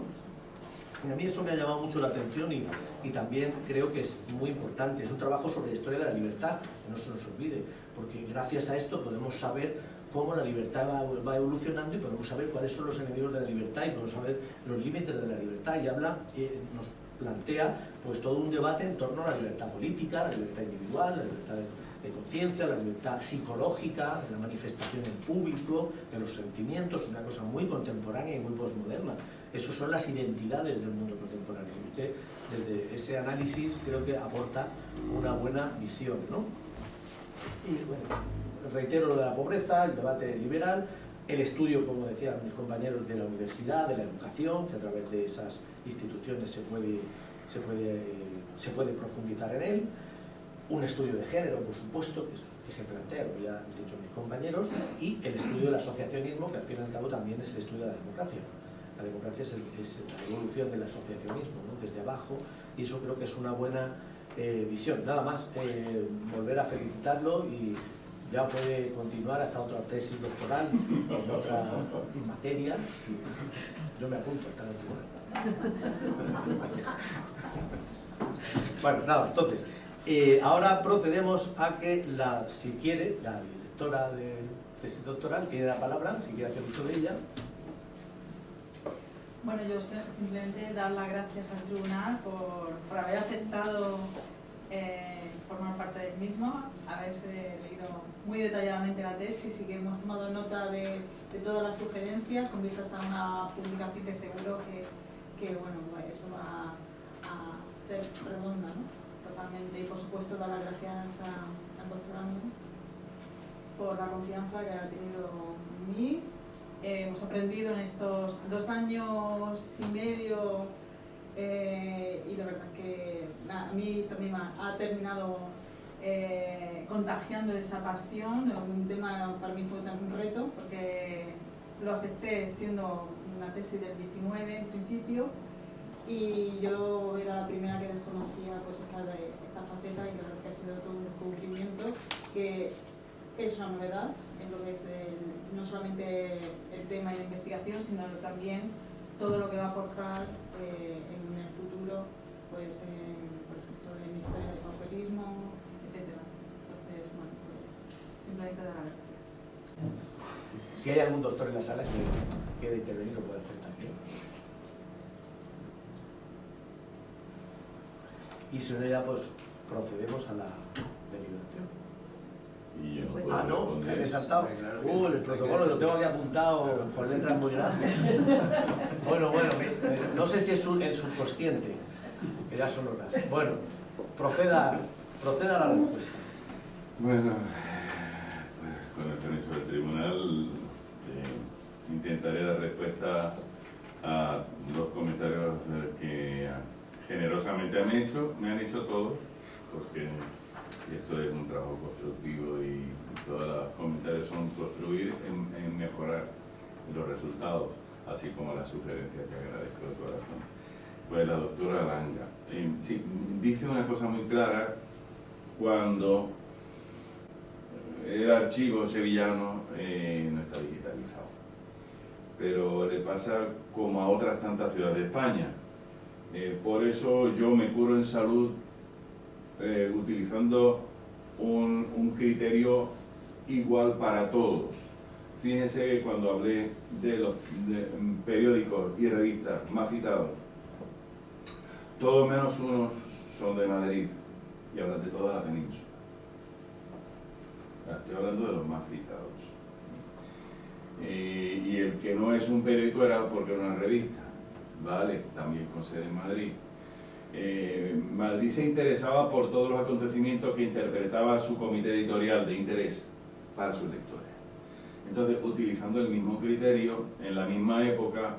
S1: Y a mí eso me ha llamado mucho la atención y también creo que es muy importante. Es un trabajo sobre la historia de la libertad, que no se nos olvide, porque gracias a esto podemos saber cómo la libertad va evolucionando y podemos saber cuáles son los enemigos de la libertad y podemos saber los límites de la libertad. Y nos plantea pues todo un debate en torno a la libertad política, la libertad individual, la libertad de conciencia, la libertad psicológica, de la manifestación en público, de los sentimientos, una cosa muy contemporánea y muy posmoderna. Esas son las identidades del mundo contemporáneo. Y usted, desde ese análisis, creo que aporta una buena visión, ¿no? Y bueno, reitero lo de la pobreza, el debate liberal, el estudio, como decían mis compañeros, de la universidad, de la educación, que a través de esas instituciones se puede profundizar en él, un estudio de género, por supuesto, que se plantea, como ya han dicho mis compañeros, y el estudio del asociacionismo, que al fin y al cabo también es el estudio de la democracia. La democracia es la evolución del asociacionismo, ¿no? Desde abajo, y eso creo que es una buena visión. Nada más, volver a felicitarlo y ya puede continuar hasta otra tesis doctoral en otra materia. Yo me apunto hasta la tribuna. Bueno, nada, entonces, ahora procedemos a que, si quiere, la directora de tesis doctoral tiene la palabra, si quiere hacer uso de ella.
S3: Bueno, yo simplemente dar las gracias al tribunal por haber aceptado formar parte del mismo, haberse leído muy detalladamente la tesis y que hemos tomado nota de todas las sugerencias con vistas a una publicación que seguro que bueno, eso va a ser redonda, ¿no? Totalmente. Y por supuesto dar las gracias al doctorando por la confianza que ha tenido en mí. Hemos aprendido en estos 2 años y medio y la verdad que a mí también ha terminado contagiando esa pasión. Un tema para mí fue un reto porque lo acepté siendo una tesis del 19 en principio y yo era la primera que desconocía pues esta faceta y creo que ha sido todo un descubrimiento que es una novedad en lo que es no solamente el tema y la investigación, sino también todo lo que va a aportar en el futuro, pues por ejemplo en historia del pauperismo, etc. Entonces, bueno, pues simplemente dar las gracias.
S1: Si hay algún doctor en la sala que quiera intervenir, lo puede hacer también. Y si no, ya pues procedemos a la deliberación.
S5: Y yo no puedo
S1: No,
S5: responder.
S1: que me he saltado. El protocolo lo tengo aquí apuntado con letras muy grandes. Bueno, no sé si es el subconsciente, que ya son horas. Bueno, proceda a la respuesta.
S5: Bueno, pues con el permiso del tribunal intentaré dar respuesta a los comentarios que generosamente me han hecho todos, porque esto es un trabajo constructivo y todos los comentarios son construir en mejorar los resultados, así como las sugerencias que agradezco de corazón. Pues la doctora Langa sí, dice una cosa muy clara cuando el archivo sevillano no está digitalizado, pero le pasa como a otras tantas ciudades de España. Por eso yo me curo en salud utilizando un criterio igual para todos. Fíjense que cuando hablé de los periódicos y revistas más citados, todos menos unos son de Madrid y hablan de toda la península. Estoy hablando de los más citados. que no es un periódico era porque era una revista, ¿vale? También con sede en Madrid. Madrid se interesaba por todos los acontecimientos que interpretaba su comité editorial de interés para sus lectores. Entonces, utilizando el mismo criterio, en la misma época,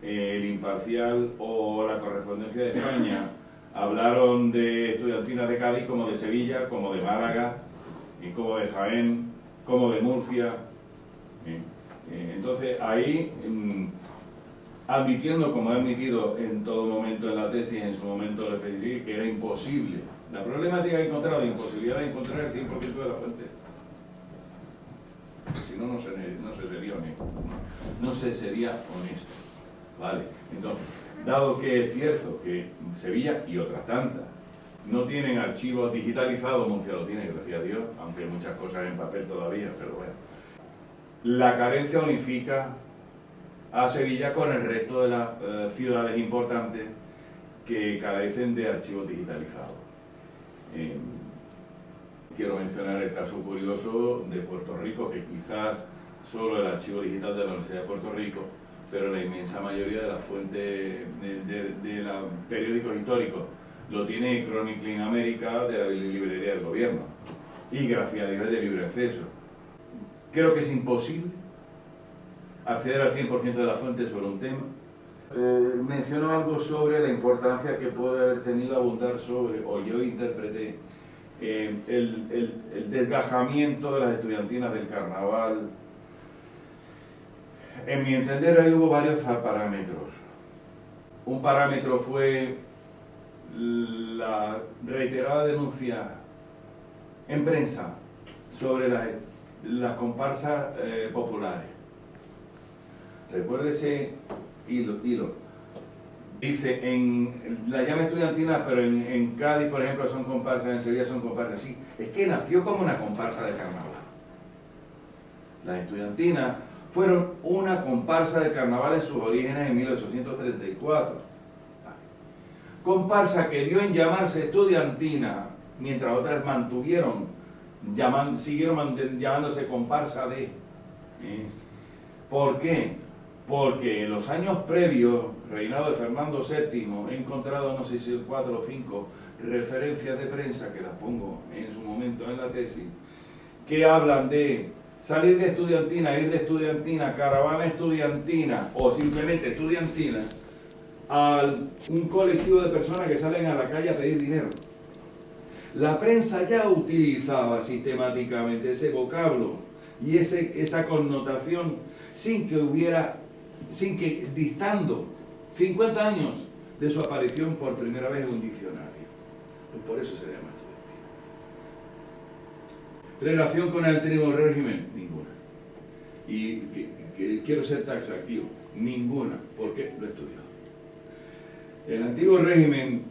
S5: el Imparcial o la Correspondencia de España hablaron de estudiantinas de Cádiz como de Sevilla, como de Málaga, y como de Jaén, como de Murcia. Entonces, ahí, admitiendo, como he admitido en todo momento en la tesis, en su momento lo especifiqué, que era imposible. La problemática que he encontrado, la imposibilidad de encontrar el 100% de la fuente. Si no, no se sería honesto. No se sería honesto. ¿Vale? Entonces, dado que es cierto que Sevilla y otras tantas no tienen archivos digitalizados, Murcia lo tiene, gracias a Dios, aunque hay muchas cosas en papel todavía, pero bueno. La carencia unifica a Sevilla con el resto de las ciudades importantes que carecen de archivos digitalizados. Quiero mencionar el caso curioso de Puerto Rico, que quizás solo el archivo digital de la Universidad de Puerto Rico, pero la inmensa mayoría de las fuentes de los periódicos históricos lo tiene Chronicling America de la librería del gobierno, y gracias a Dios es de libre acceso. Creo que es imposible acceder al 100% de la fuente sobre un tema. Menciono algo sobre la importancia que puede haber tenido abundar sobre, o yo interpreté, el desgajamiento de las estudiantinas del carnaval. En mi entender ahí hubo varios parámetros. Un parámetro fue la reiterada denuncia en prensa sobre las comparsas populares. Recuérdese, hilo. Dice, en la llama estudiantina, pero en Cádiz, por ejemplo, son comparsas, en Sevilla son comparsas. Sí, es que nació como una comparsa de carnaval. Las estudiantinas fueron una comparsa de carnaval en sus orígenes en 1834. Comparsa que dio en llamarse estudiantina, mientras otras siguieron llamándose comparsa de. ¿Por qué? Porque en los años previos, reinado de Fernando VII, he encontrado, no sé si 4 o 5 referencias de prensa, que las pongo en su momento en la tesis, que hablan de salir de estudiantina, ir de estudiantina, caravana estudiantina o simplemente estudiantina, a un colectivo de personas que salen a la calle a pedir dinero. La prensa ya utilizaba sistemáticamente ese vocablo y esa connotación sin que distando 50 años de su aparición por primera vez en un diccionario. Pues por eso se llama estudiantina. Relación con el antiguo régimen, ninguna. Y que quiero ser taxativo, ninguna, porque lo he estudiado. El antiguo régimen,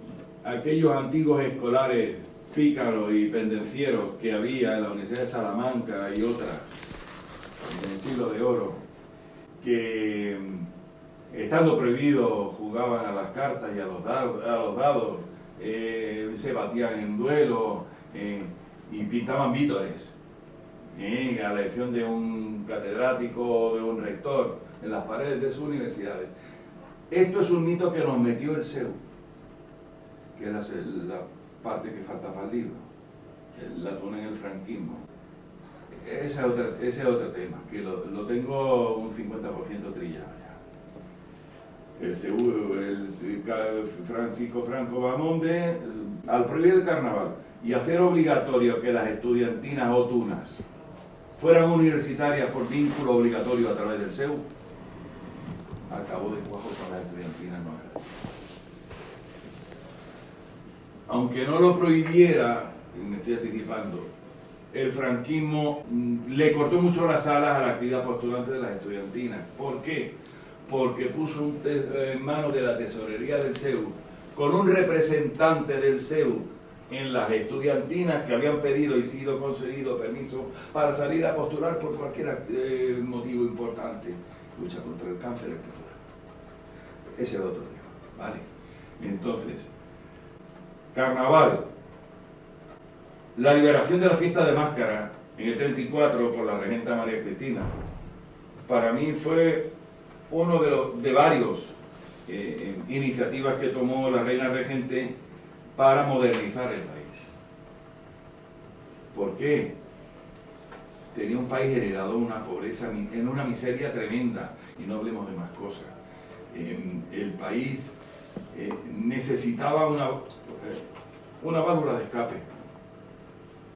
S5: aquellos antiguos escolares pícaros y pendencieros que había en la Universidad de Salamanca y otras en el siglo de oro, que estando prohibido jugaban a las cartas y a los dados, se batían en duelo y pintaban vítores a la elección de un catedrático o de un rector en las paredes de sus universidades. Esto es un mito que nos metió el CEU, que es la parte que falta para el libro, la tuna en el franquismo. Ese es otro tema, que lo tengo un 50% trillado ya. El CEU, el Francisco Franco Bamonde, al prohibir el carnaval y hacer obligatorio que las estudiantinas o tunas fueran universitarias por vínculo obligatorio a través del CEU, acabó de cuajo para las estudiantinas no académicas. Aunque no lo prohibiera, y me estoy anticipando, el franquismo le cortó mucho las alas a la actividad postulante de las estudiantinas. ¿Por qué? Porque puso en manos de la tesorería del CEU, con un representante del CEU en las estudiantinas que habían pedido y sido concedido permiso para salir a postular por cualquier motivo importante, lucha contra el cáncer, el que fuera. Ese es otro tema, ¿vale? Entonces, carnaval. La liberación de la fiesta de máscara en el 34 por la regenta María Cristina, para mí fue
S6: uno de varios iniciativas que tomó la reina regente para modernizar el país. ¿Por qué? Tenía un país heredado en una pobreza, en una miseria tremenda, y no hablemos de más cosas. El país necesitaba una válvula de escape.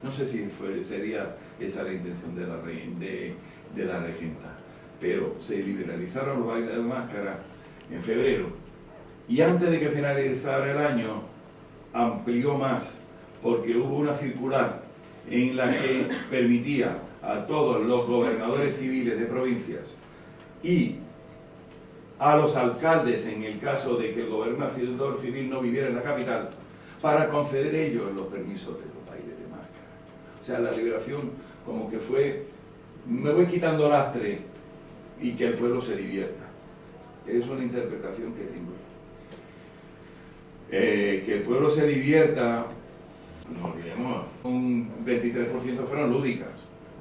S6: No sé si sería esa la intención de la regenta, pero se liberalizaron los bailes de máscara en febrero, y antes de que finalizara el año amplió más, porque hubo una circular en la que permitía a todos los gobernadores civiles de provincias y a los alcaldes, en el caso de que el gobernador civil no viviera en la capital, para conceder ellos los permisos de los bailes de máscara. O sea, la liberación como que fue, me voy quitando lastre y que el pueblo se divierta. Es una interpretación que tengo yo. Que el pueblo se divierta, no olvidemos, un 23% fueron lúdicas.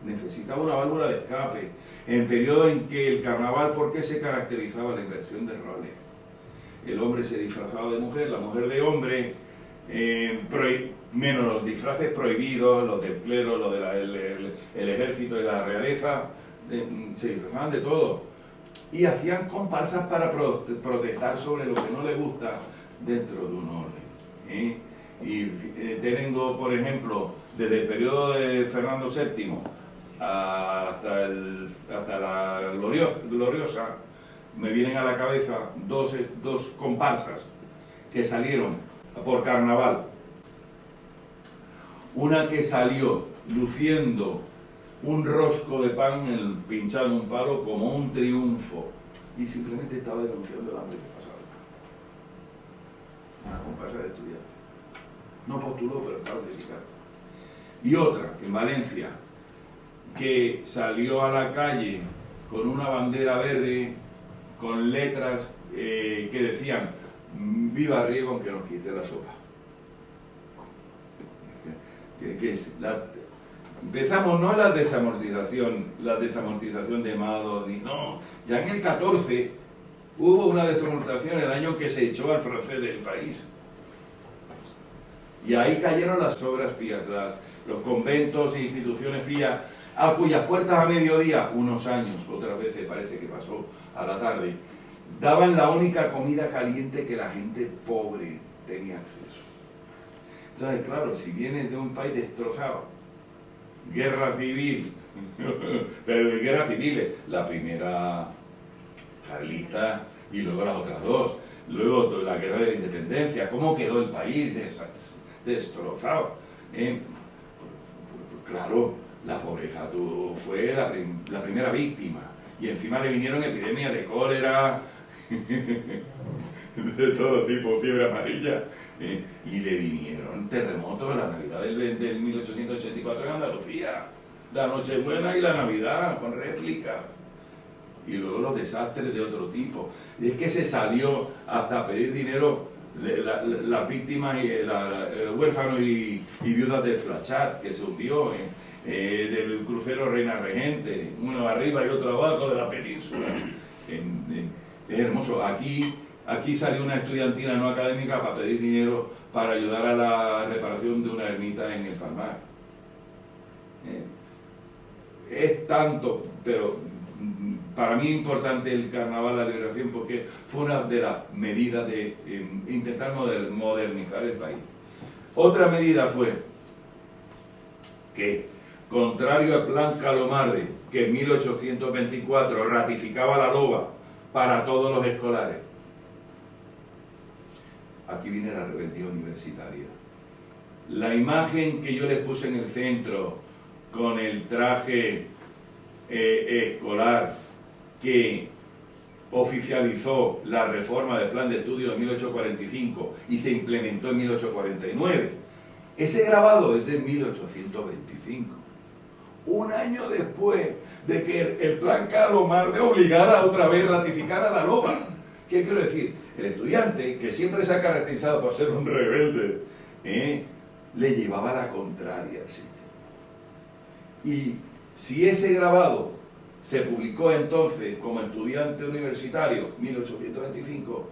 S6: Necesitaba una válvula de escape. En periodo en que el carnaval, ¿por qué se caracterizaba la inversión de roles? El hombre se disfrazaba de mujer, la mujer de hombre, menos los disfraces prohibidos, los del clero, los del ejército y la realeza, se disfrazaban de todo. Y hacían comparsas para protestar sobre lo que no les gusta dentro de un orden. Y tengo, por ejemplo, desde el periodo de Fernando VII hasta la gloriosa, me vienen a la cabeza dos comparsas que salieron por carnaval. Una que salió luciendo un rosco de pan pinchado en un palo como un triunfo, y simplemente estaba denunciando el hambre que pasaba. Una comparsa de estudiantes. No postuló, pero estaba dedicado. Y otra, en Valencia, que salió a la calle con una bandera verde, con letras que decían "Viva Riego aunque nos quite la sopa". Empezamos no la desamortización de Mados, no, ya en el 14 hubo una desamortización, el año que se echó al francés del país. Y ahí cayeron las obras pías, los conventos e instituciones pías, a cuyas puertas a mediodía, unos años, otras veces parece que pasó a la tarde, daban la única comida caliente que la gente pobre tenía acceso. Entonces, claro, si vienes de un país destrozado, guerra civil, pero de guerras civiles, la primera carlista y luego las otras dos, luego la guerra de la independencia, ¿cómo quedó el país destrozado? Claro, la pobreza fue la primera víctima, y encima le vinieron epidemias de cólera, de todo tipo, fiebre amarilla, y le vinieron terremotos, la Navidad del 1884 en Andalucía, la Nochebuena y la Navidad con réplica, y luego los desastres de otro tipo. Y es que se salió hasta a pedir dinero las víctimas, huérfanos y viudas del Flachat, que se hundió del crucero Reina Regente, uno arriba y otro abajo de la península. Es hermoso. Aquí salió una estudiantina no académica para pedir dinero para ayudar a la reparación de una ermita en el Palmar. Es tanto, pero para mí importante el carnaval, la liberación, porque fue una de las medidas de intentar modernizar el país. Otra medida fue que, contrario al plan Calomarde, que en 1824 ratificaba la loba para todos los escolares, aquí viene la rebeldía universitaria. La imagen que yo les puse en el centro con el traje escolar que oficializó la reforma del plan de estudio de 1845 y se implementó en 1849, ese grabado es de 1825, un año después de que el plan Calomarde obligara otra vez a ratificar a la loba. ¿Qué quiero decir? El estudiante, que siempre se ha caracterizado por ser un rebelde, le llevaba la contraria al sistema. Y si ese grabado se publicó entonces como estudiante universitario, 1825,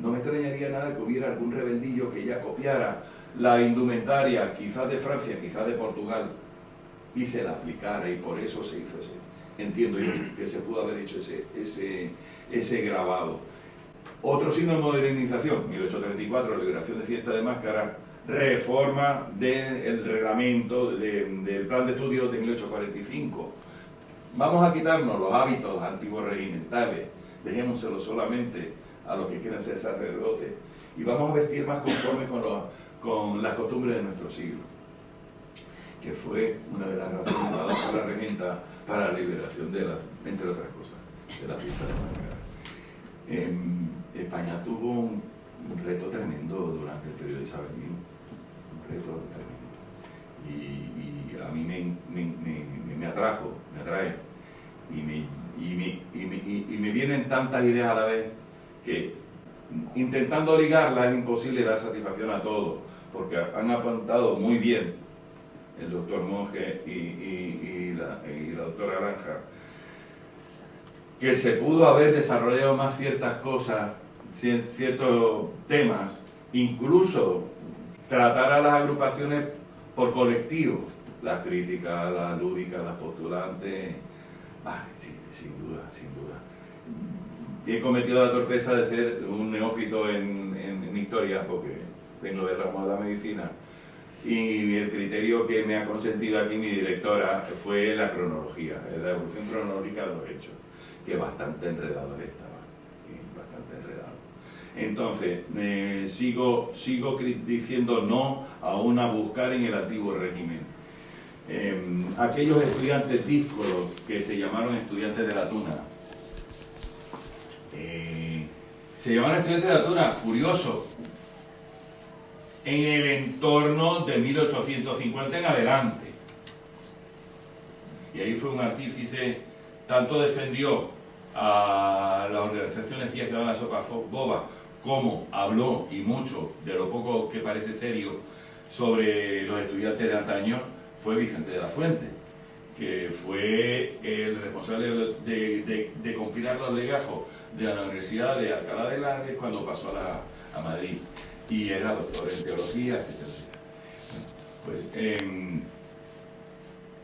S6: no me extrañaría nada que hubiera algún rebeldillo que ya copiara la indumentaria, quizás de Francia, quizás de Portugal, y se la aplicara, y por eso se hizo ese, entiendo yo, que se pudo haber hecho ese grabado. Otro signo de modernización, 1834, la liberación de fiesta de máscaras, reforma del reglamento del plan de estudios de 1845. Vamos a quitarnos los hábitos antiguos regimentales, dejémoselo solamente a los que quieran ser sacerdotes, y vamos a vestir más conforme con las costumbres de nuestro siglo, que fue una de las razones dadas por la regenta para la liberación de entre otras cosas, de la fiesta de máscaras. España tuvo un reto tremendo durante el periodo isabelino, un reto tremendo, y a mí me atrae, y me vienen tantas ideas a la vez que intentando ligarlas es imposible dar satisfacción a todos, porque han apuntado muy bien el doctor Monge y la doctora Granja, que se pudo haber desarrollado más ciertas cosas, ciertos temas, incluso tratar a las agrupaciones por colectivo, las críticas, las lúdicas, las postulantes. Vale, sí, sin duda. He cometido la torpeza de ser un neófito en historia, porque vengo del ramo de la medicina, y el criterio que me ha consentido aquí mi directora fue la cronología, la evolución cronológica de los hechos, que bastante enredado estaba, bastante enredado. Entonces, sigo diciendo no a una buscar en el antiguo régimen. Aquellos estudiantes díscolos que se llamaron estudiantes de la Tuna, se llamaron estudiantes de la Tuna, curioso, en el entorno de 1850 en adelante. Y ahí fue un artífice, tanto defendió a las organizaciones que daban la sopa boba, como habló, y mucho, de lo poco que parece serio, sobre los estudiantes de antaño, fue Vicente de la Fuente, que fue el responsable de compilar los legajos de la Universidad de Alcalá de Henares cuando pasó a Madrid, y era doctor en teología, etc. Pues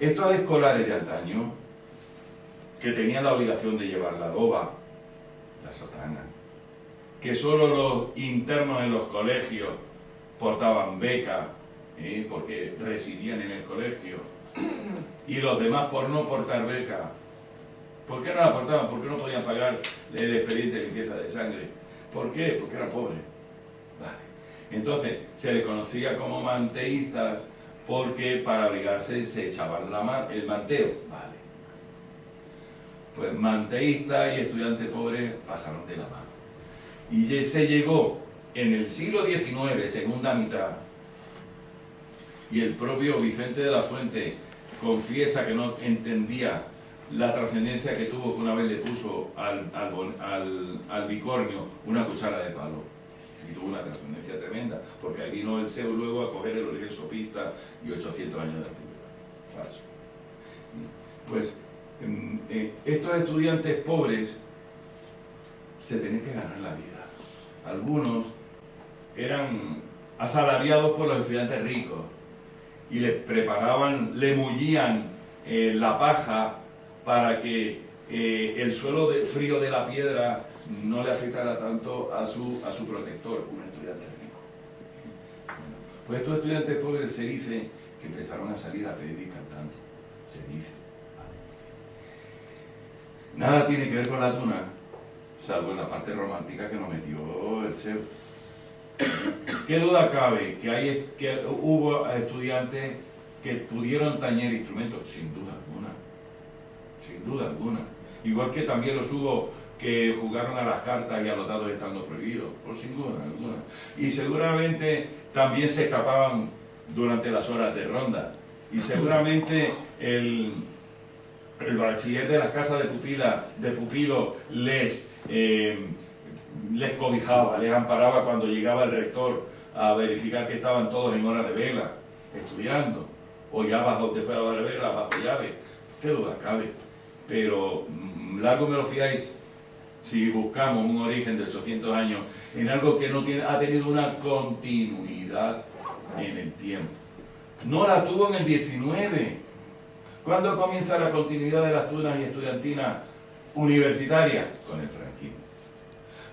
S6: estos escolares de antaño, que tenían la obligación de llevar la loba, la sotana, que solo los internos en los colegios portaban beca, porque residían en el colegio, y los demás por no portar beca. ¿Por qué no la portaban? Porque no podían pagar el expediente de limpieza de sangre. ¿Por qué? Porque eran pobres. Vale. Entonces se les conocía como manteístas, porque para abrigarse se echaban el manteo. Vale. Pues manteístas y estudiantes pobres pasaron de la mano. Y se llegó en el siglo XIX, segunda mitad, y el propio Vicente de la Fuente confiesa que no entendía la trascendencia que tuvo, que una vez le puso al bicornio una cuchara de palo, y tuvo una trascendencia tremenda, porque ahí vino el Zeus luego a coger el origen sopista y 800 años de antigüedad. Falso. Pues estos estudiantes pobres se tenían que ganar la vida. Algunos eran asalariados por los estudiantes ricos y les preparaban, le mullían la paja para que el suelo frío de la piedra no le afectara tanto a su protector, un estudiante rico. Pues estos estudiantes pobres se dice que empezaron a salir a pedir cantando, se dice. Nada tiene que ver con la tuna, salvo en la parte romántica que nos metió el Zeus. ¿Qué duda cabe que hubo estudiantes que pudieron tañer instrumentos? Sin duda alguna. Igual que también los hubo que jugaron a las cartas y a los dados estando prohibidos, por sin duda alguna. Y seguramente también se escapaban durante las horas de ronda. Y seguramente el bachiller de las casas de pupilos les cobijaba, les amparaba cuando llegaba el rector a verificar que estaban todos en horas de vela, estudiando, o ya después de la hora de vela, bajo llave. ¿Qué duda cabe? pero largo me lo fiáis si buscamos un origen de 800 años en algo que no ha tenido una continuidad en el tiempo. No la tuvo en el 19. ¿Cuándo comienza la continuidad de las tunas y estudiantinas universitarias? Con el franquismo.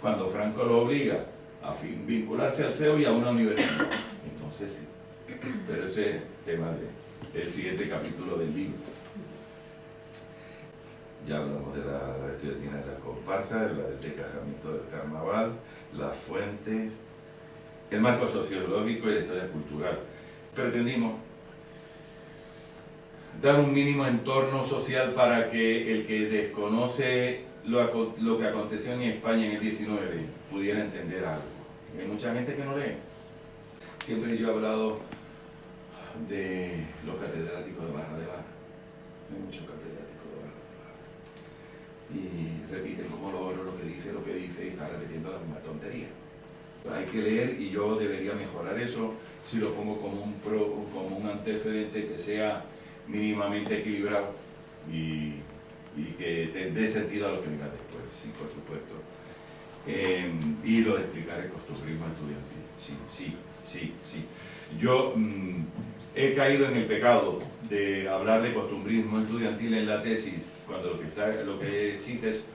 S6: Cuando Franco lo obliga a vincularse al CEU y a una universidad. Entonces sí. Pero ese es tema del siguiente capítulo del libro. Ya hablamos de la estudiantina de la comparsa, del decajamiento del carnaval, las fuentes, el marco sociológico y la historia cultural. Pretendimos dar un mínimo entorno social para que el que desconoce lo que aconteció en España en el 19 pudiera entender algo. Hay mucha gente que no lee. Siempre yo he hablado de los catedráticos de Barra de Bar. Hay muchos catedráticos de Barra de Bar. Y repiten como loro lo que dice y está repitiendo la misma tontería. Hay que leer y yo debería mejorar eso si lo pongo como un antecedente que sea mínimamente equilibrado y que dé sentido a lo que venga después, sí, por supuesto. Y lo de explicar el costumbrismo estudiantil, sí. Yo he caído en el pecado de hablar de costumbrismo estudiantil en la tesis, cuando lo que existe es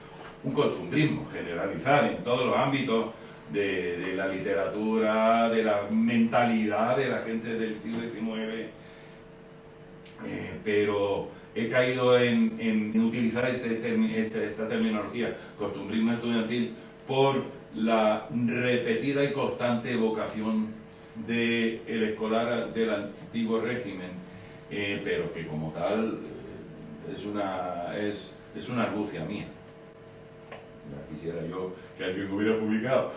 S6: un costumbrismo generalizar en todos los ámbitos de la literatura, de la mentalidad de la gente del siglo XIX, pero he caído en utilizar esta terminología, costumbrismo estudiantil, por la repetida y constante evocación del escolar del antiguo régimen, pero que como tal es una argucia mía. Ya quisiera yo que alguien hubiera publicado,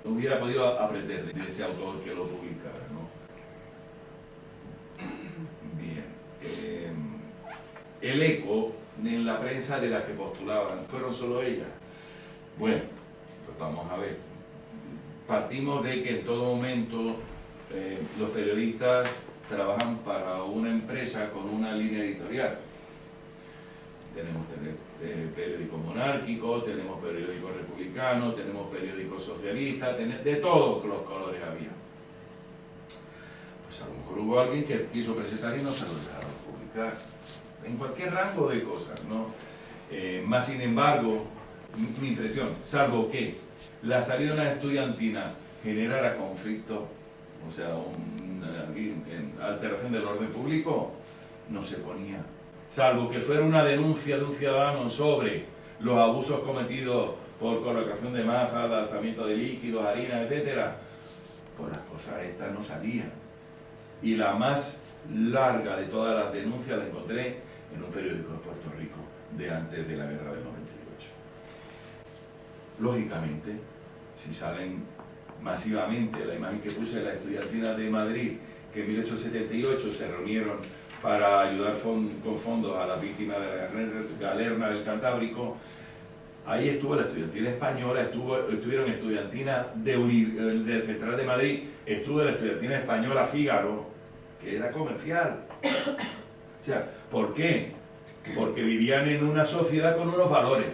S6: hubiera podido aprender de ese autor que lo publicara, ¿no? Bien. El eco en la prensa de la que postulaban, ¿fueron solo ellas? Bueno, pues vamos a ver. Partimos de que en todo momento los periodistas trabajan para una empresa con una línea editorial. Tenemos periódicos monárquicos, tenemos periódicos republicanos, tenemos periódicos socialistas, de todos los colores había. Pues a lo mejor hubo alguien que quiso presentar y no se lo dejaron publicar. En cualquier rango de cosas, ¿no? Más sin embargo, mi impresión, salvo que la salida de una estudiantina generara conflicto, o sea, una alteración del orden público, no se ponía. Salvo que fuera una denuncia de un ciudadano sobre los abusos cometidos por colocación de masa, lanzamiento de líquidos, harina, etc., pues las cosas estas no salían. Y la más larga de todas las denuncias la encontré en un periódico de Puerto Rico de antes de la guerra del 98. Lógicamente, si salen masivamente, la imagen que puse de la estudiantina de Madrid, que en 1878 se reunieron para ayudar con fondos a las víctimas de la Galerna del Cantábrico, ahí estuvo la estudiantina española, estuvieron estudiantinas de Central de Madrid, estuvo la estudiantina española Fígaro, que era comercial. O sea, ¿por qué? Porque vivían en una sociedad con unos valores.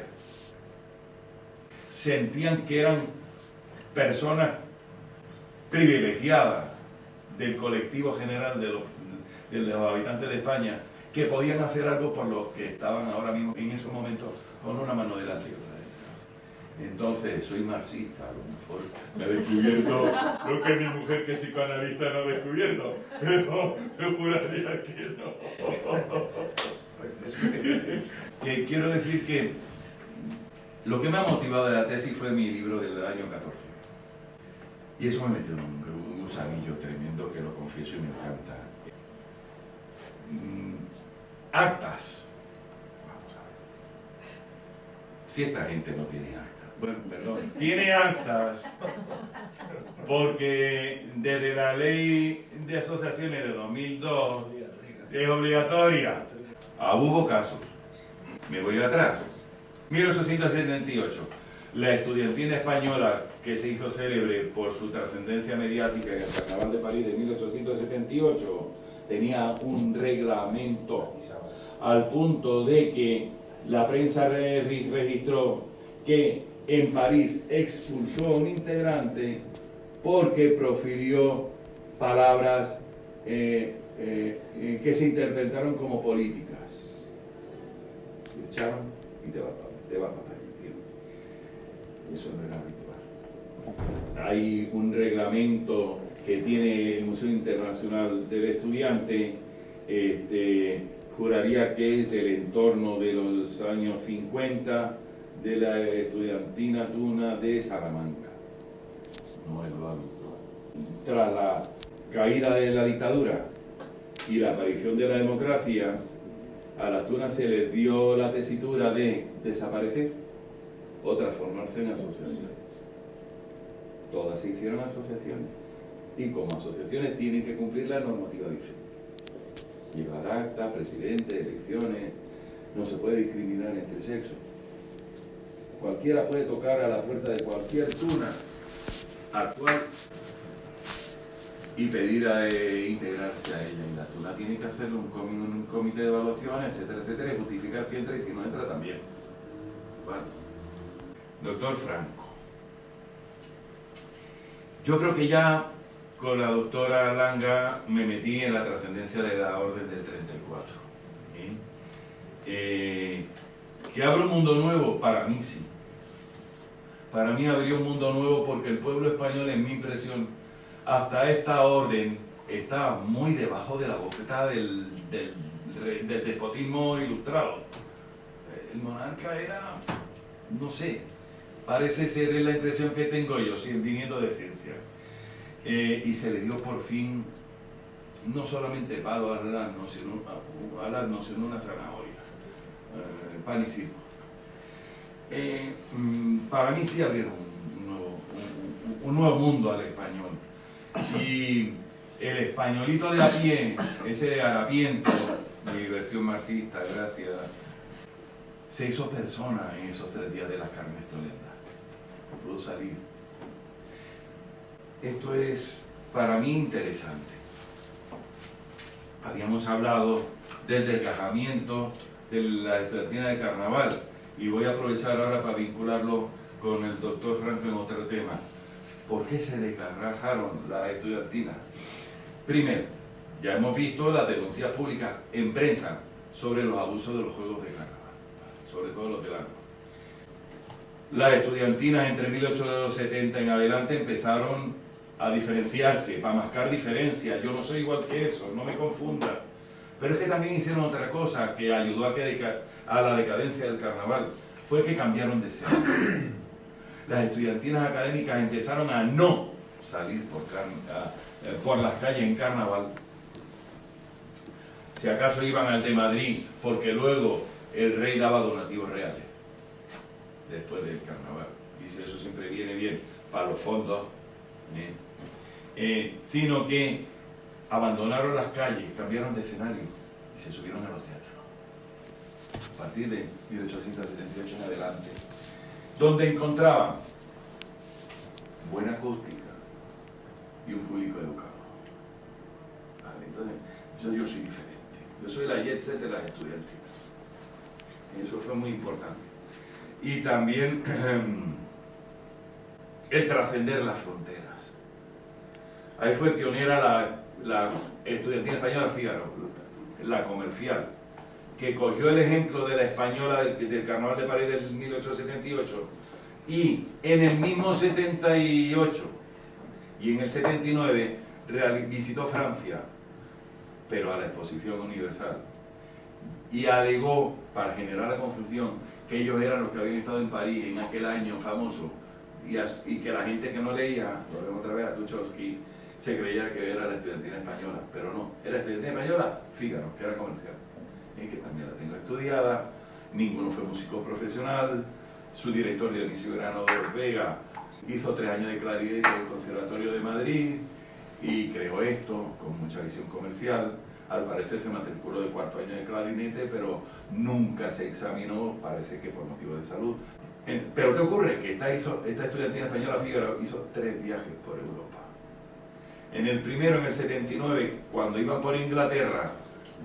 S6: Sentían que eran personas privilegiadas del colectivo general de los habitantes de España, que podían hacer algo por los que estaban ahora mismo en esos momentos con una mano delante y otra detrás. Entonces, soy marxista, a lo mejor me he descubierto lo que mi mujer, que es psicoanalista, no ha descubierto, pero yo juraría que no. Pues eso que quiero decir que lo que me ha motivado de la tesis fue mi libro del año 14. Y eso me metió en un gusanillo tremendo, que lo confieso y me encanta. Actas. Vamos a ver. Si esta gente no tiene actas. Bueno, perdón. Tiene actas porque desde la ley de asociaciones de 2002 es obligatoria. Hubo casos. Me voy atrás. 1878. La estudiantina española, que se hizo célebre por su trascendencia mediática en el Carnaval de París de 1878, tenía un reglamento al punto de que la prensa registró que en París expulsó a un integrante porque profirió palabras que se interpretaron como políticas. Te echaron y te vas para París, tío. Eso no era habitual. Hay un reglamento que tiene el Museo Internacional del Estudiante, juraría que es del entorno de los años 50, de la estudiantina tuna de Salamanca. No es lo habitual. Tras la caída de la dictadura y la aparición de la democracia, a las tunas se les dio la tesitura de desaparecer o transformarse en asociaciones. Todas se hicieron asociaciones y como asociaciones tienen que cumplir la normativa vigente. Llevar acta, presidente, elecciones, no se puede discriminar entre sexos. Cualquiera puede tocar a la puerta de cualquier tuna actual y pedir a integrarse a ella. Y la tuna tiene que hacerle un comité de evaluación, etcétera, etcétera, y justificar si entra y si no entra también. Vale. Doctor Franco. Yo creo que ya con la doctora Langa me metí en la trascendencia de la Orden del 34. ¿Que abre un mundo nuevo? Para mí sí. Para mí abrió un mundo nuevo porque el pueblo español, en mi impresión, hasta esta orden estaba muy debajo de la boqueta del despotismo ilustrado. El monarca era, no sé, parece ser la impresión que tengo yo, viniendo de ciencia. Y se le dio por fin no solamente palo al asno, sino una zanahoria, pan y circo. Para mí sí abrieron un nuevo mundo al español. Y el españolito de a pie, ese harapiento, mi versión marxista, gracias, se hizo persona en esos 3 días de las carnes tolendas. Pudo salir. Esto es para mí interesante. Habíamos hablado del desgarramiento de la estudiantina de carnaval y voy a aprovechar ahora para vincularlo con el doctor Franco en otro tema. ¿Por qué se desgarrajaron las estudiantinas? Primero, ya hemos visto las denuncias públicas en prensa sobre los abusos de los juegos de carnaval, sobre todo los del agua. Las estudiantinas entre 1870 en adelante empezaron a diferenciarse, para mascar diferencias. Yo no soy igual que eso, no me confunda. Pero es que también hicieron otra cosa que ayudó a la decadencia del carnaval, fue que cambiaron de sexo. Las estudiantinas académicas empezaron a no salir por las calles en carnaval. Si acaso iban al de Madrid, porque luego el rey daba donativos reales después del carnaval. Y si eso siempre viene bien para los fondos, sino que abandonaron las calles, cambiaron de escenario y se subieron a los teatros. A partir de 1878 en adelante, donde encontraban buena acústica y un público educado. Vale, entonces, yo soy diferente. Yo soy la jet set de las estudiantinas. Y eso fue muy importante. Y también el trascender las fronteras. Ahí fue pionera la estudiantina española Fígaro, la comercial, que cogió el ejemplo de la española del Carnaval de París del 1878 y en el mismo 78 y en el 79 visitó Francia, pero a la Exposición Universal, y alegó, para generar la confusión, que ellos eran los que habían estado en París en aquel año famoso y que la gente que no leía, lo vemos otra vez a Tucholsky, se creía que era la estudiantina española, pero no, era estudiantina española Fígaro, que era comercial, y que también la tengo estudiada. Ninguno fue músico profesional. Su director, Dionisio Grano Vega, hizo 3 años de clarinete en el Conservatorio de Madrid y creó esto con mucha visión comercial. Al parecer se matriculó de 4º año de clarinete, pero nunca se examinó, parece que por motivo de salud. Pero ¿qué ocurre? Que esta estudiantina española Fígaro hizo 3 viajes por Europa. En el primero, en el 79, cuando iban por Inglaterra,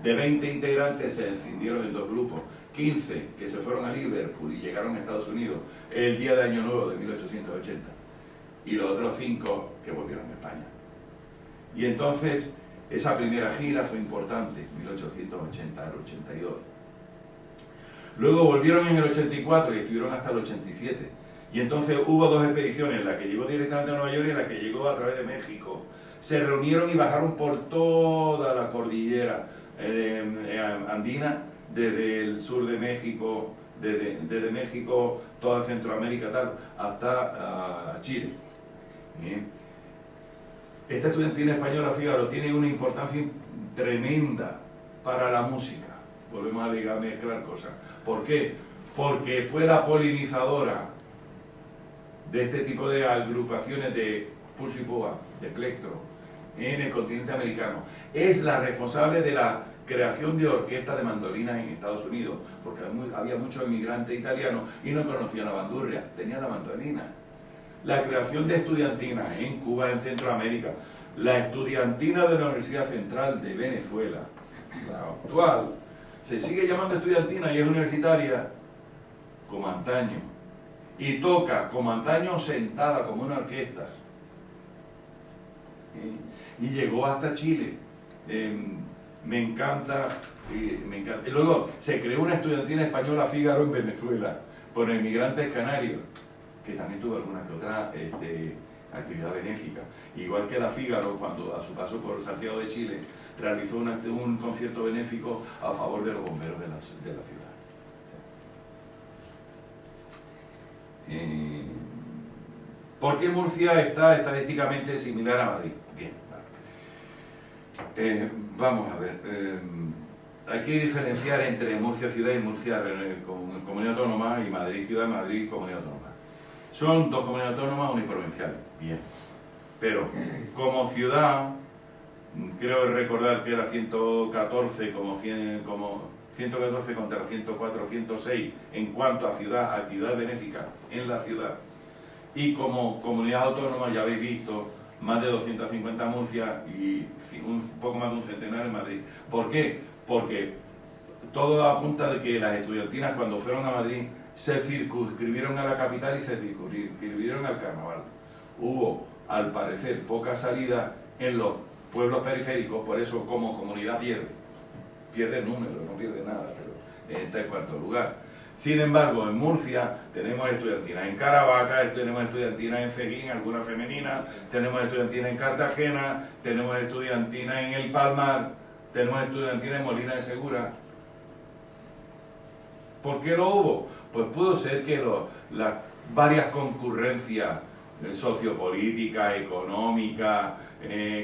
S6: de 20 integrantes se escindieron en 2 grupos, 15 que se fueron a Liverpool y llegaron a Estados Unidos el día de Año Nuevo de 1880, y los otros 5 que volvieron a España. Y entonces esa primera gira fue importante, 1880 al 82. Luego volvieron en el 84 y estuvieron hasta el 87. Y entonces hubo 2 expediciones, la que llegó directamente a Nueva York y la que llegó a través de México. Se reunieron y bajaron por toda la cordillera andina, desde el sur de México, desde México, toda Centroamérica tal, hasta Chile. Bien. Esta estudiantina española, Fígaro, tiene una importancia tremenda para la música. Volvemos a mezclar cosas. ¿Por qué? Porque fue la polinizadora de este tipo de agrupaciones de pulso y púa, de plectro, en el continente americano. Es la responsable de la creación de orquestas de mandolinas en Estados Unidos, porque había muchos inmigrantes italianos y no conocían la bandurria, tenían la mandolina. La creación de estudiantinas en Cuba, en Centroamérica, la estudiantina de la Universidad Central de Venezuela, la actual, se sigue llamando estudiantina y es universitaria como antaño, y toca como antaño sentada como una orquesta, y llegó hasta Chile. Me encanta. Y luego se creó una estudiantina española, Fígaro, en Venezuela por inmigrantes canarios, que también tuvo alguna que otra actividad benéfica, igual que la Fígaro, cuando a su paso por Santiago de Chile realizó un concierto benéfico a favor de los bomberos de la ciudad. ¿Por qué Murcia está estadísticamente similar a Madrid? Bien, vale. Vamos a ver. Hay que diferenciar entre Murcia ciudad y Murcia comunidad autónoma, y Madrid ciudad y Madrid comunidad autónoma. Son 2 comunidades autónomas uniprovinciales. Bien. Pero como ciudad, creo recordar que era 114 como 114 contra 104, 106 en cuanto a ciudad, actividad benéfica en la ciudad. Y como comunidad autónoma ya habéis visto más de 250 en Murcia y un poco más de un centenar en Madrid. ¿Por qué? Porque todo apunta de que las estudiantinas, cuando fueron a Madrid, se circunscribieron a la capital y se circunscribieron al carnaval. Hubo, al parecer, poca salida en los pueblos periféricos, por eso como comunidad pierde número, no pierde nada, pero está en cuarto lugar. Sin embargo, en Murcia tenemos estudiantinas en Caravaca, tenemos estudiantinas en Feguín, algunas femeninas, tenemos estudiantinas en Cartagena, tenemos estudiantinas en El Palmar, tenemos estudiantinas en Molina de Segura. ¿Por qué lo hubo? Pues pudo ser que las varias concurrencias sociopolíticas, económicas,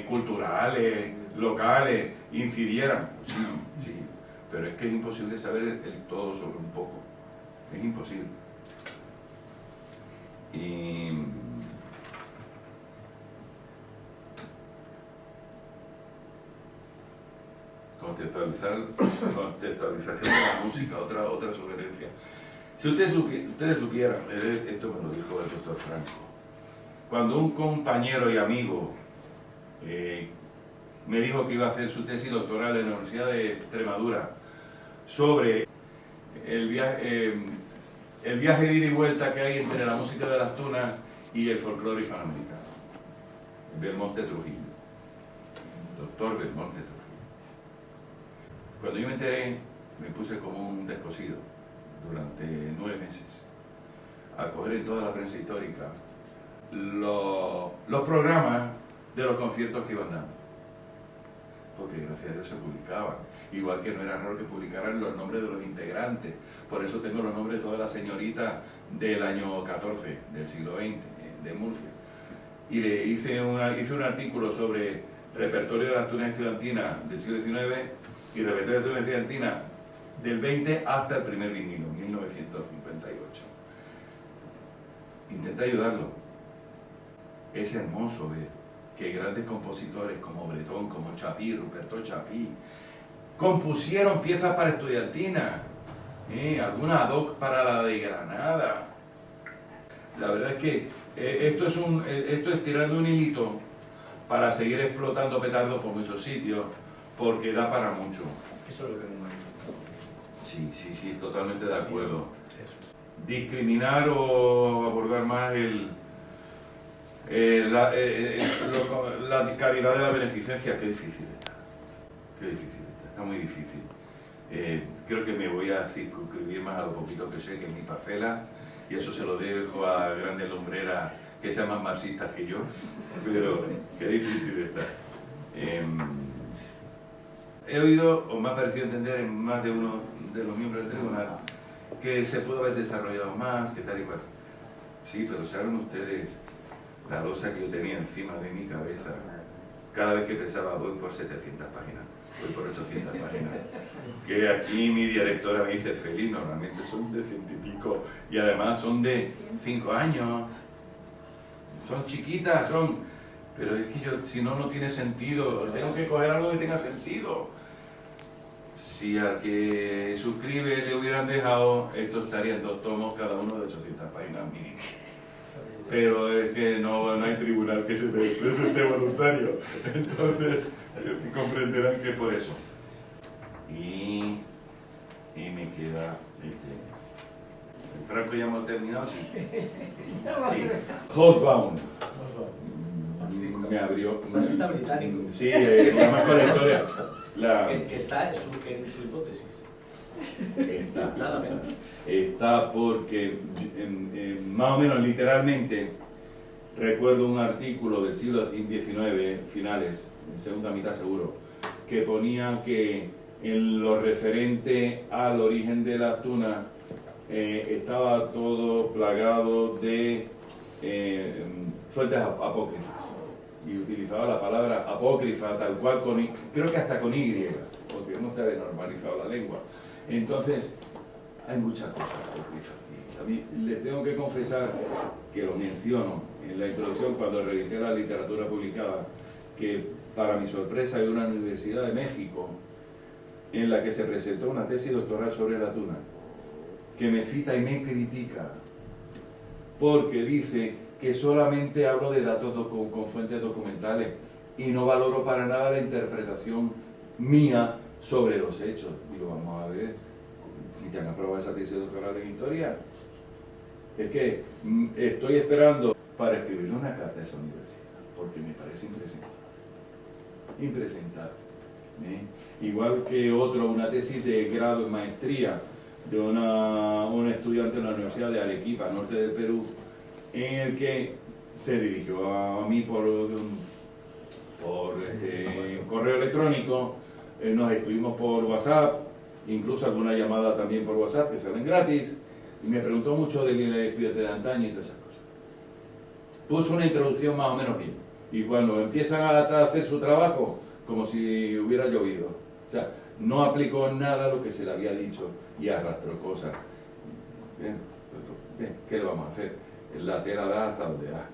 S6: culturales, locales, incidieran. Sí, pero es que es imposible saber el todo sobre un poco. Es imposible. Y contextualización de la música, otra sugerencia. Si ustedes supieran, esto me lo dijo el doctor Franco, cuando un compañero y amigo me dijo que iba a hacer su tesis doctoral en la Universidad de Extremadura sobre el viaje de ida y vuelta que hay entre la música de las tunas y el folclore hispanoamericano, Belmonte Trujillo, doctor Belmonte Trujillo. Cuando yo me enteré, me puse como un descosido durante 9 meses a coger en toda la prensa histórica los programas de los conciertos que iban dando, porque gracias a Dios se publicaban, igual que no era raro que publicaran los nombres de los integrantes. Por eso tengo los nombres de todas las señoritas del año 14 del siglo XX de Murcia, y le hice un artículo sobre repertorio de las tunas estudiantinas del siglo XIX y repertorio de las tunas estudiantinas del 20 hasta el primer vinilo, 1958. Intenté ayudarlo. Es hermoso ver que grandes compositores como Bretón, como Chapí, Ruperto Chapí, compusieron piezas para estudiantinas, alguna ad hoc para la de Granada. La verdad es que esto es tirar de un hilito para seguir explotando petardos por muchos sitios, porque da para mucho.
S1: Eso es lo que me imagino.
S6: Sí, totalmente de acuerdo.
S1: Eso.
S6: Discriminar o abordar más la calidad de la beneficencia, qué difícil está muy difícil. Creo que me voy a circunscribir más a lo poquito que sé, que es mi parcela, y eso se lo dejo a grandes lumbreras que sean más marxistas que yo, pero qué difícil está. He oído, o me ha parecido entender en más de uno de los miembros del tribunal, que se pudo haber desarrollado más, que tal y cual. Sí, pero ¿saben ustedes la losa que yo tenía encima de mi cabeza? Cada vez que pensaba, voy por 700 páginas, voy por 800 páginas. Que aquí mi directora me dice, feliz, normalmente son de 100 y pico, y además son de 5 años. Son chiquitas, pero es que yo, si no, no tiene sentido. Tengo que coger algo que tenga sentido. Si al que suscribe le hubieran dejado, esto estaría en 2 tomos, cada uno de 800 páginas mínimo. Pero es que no hay tribunal que se presente voluntario. Entonces, comprenderán que por eso. Y me queda... Franco ya hemos terminado, sí. Hobsbawm. Me abrió...
S1: Marxista británico.
S6: Sí, la más con la historia.
S1: Que está en su hipótesis. Nada menos.
S6: Está porque, más o menos literalmente, recuerdo un artículo del siglo XIX, finales, segunda mitad seguro, que ponía que en lo referente al origen de las tunas estaba todo plagado de fuentes apócrifas. Y utilizaba la palabra apócrifa tal cual, creo que hasta con Y, porque no se había normalizado la lengua. Entonces, hay muchas cosas apócrifas. Y a mí les tengo que confesar que lo menciono en la introducción cuando revisé la literatura publicada, que para mi sorpresa hay una Universidad de México en la que se presentó una tesis doctoral sobre la tuna, que me cita y me critica, porque dice que solamente hablo de datos con fuentes documentales y no valoro para nada la interpretación mía sobre los hechos. Digo, vamos a ver, ¿y te han aprobado esa tesis doctoral en historia? Es que estoy esperando para escribir una carta a esa universidad, porque me parece impresentable. Igual que una tesis de grado en maestría de un estudiante en la Universidad de Arequipa, norte del Perú, en el que se dirigió a mí por correo electrónico, nos escribimos por WhatsApp, incluso alguna llamada también por WhatsApp que salen gratis, y me preguntó mucho del estudiante de antaño y todas esas cosas. Puso una introducción más o menos bien, y cuando empiezan a hacer su trabajo, como si hubiera llovido, o sea, no aplicó nada a lo que se le había dicho y arrastró cosas. Bien, ¿qué le vamos a hacer? La tela da hasta donde da,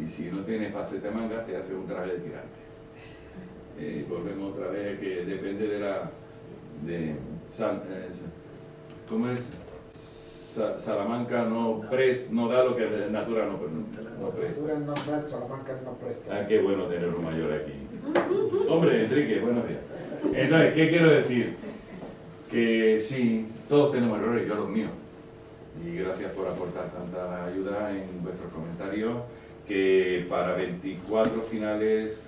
S6: y si no tienes pacete de manga te hace un traje de tirante. Volvemos otra vez que depende ¿cómo es? Salamanca no da lo que Natura no presta.
S7: Natura no da, Salamanca no presta.
S6: Ah, qué bueno tener un mayor aquí. Hombre, Enrique, buenos días. Entonces, ¿qué quiero decir? Que sí, todos tenemos errores, yo los míos. Y gracias por aportar tanta ayuda en vuestros comentarios, que para 23 finales,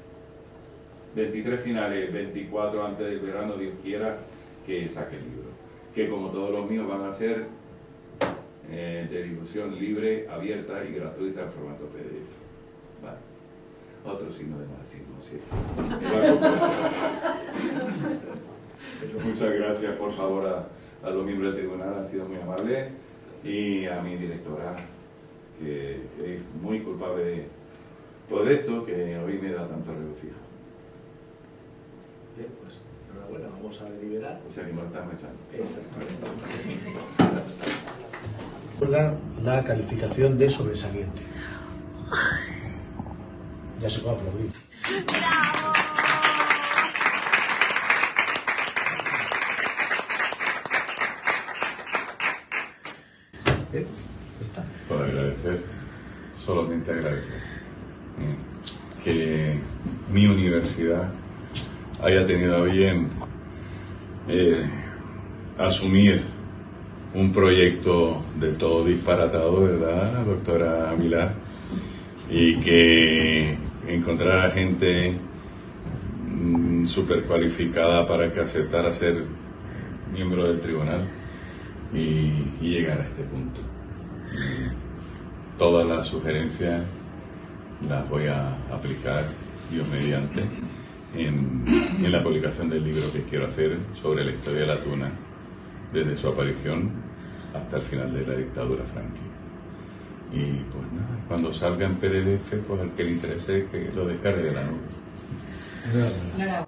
S6: 24 antes del verano, Dios quiera, que saque el libro. Que como todos los míos van a ser de difusión libre, abierta y gratuita en formato PDF. Vale. Otro signo de marxismo, ¿cierto? Muchas gracias, por favor, a los miembros del tribunal, han sido muy amables, y a mi directora, que es muy culpable de todo esto, que hoy me da tanto regocijo.
S1: Bien, pues enhorabuena, vamos a deliberar.
S6: O sea que no lo estamos echando.
S1: La calificación de sobresaliente. Ya se puede aplaudir. ¿Está?
S5: Por agradecer, solamente agradecer que mi universidad haya tenido a bien asumir un proyecto del todo disparatado, ¿verdad, doctora Milá? Y que encontrar a gente súper cualificada para que aceptara ser miembro del tribunal y llegar a este punto. Y todas las sugerencias las voy a aplicar, Dios mediante, en la publicación del libro que quiero hacer sobre la historia de la tuna desde su aparición hasta el final de la dictadura franquista. Y pues nada, cuando salga en PDF, pues al que le interese que lo descargue de la nube.
S8: Enhorabuena.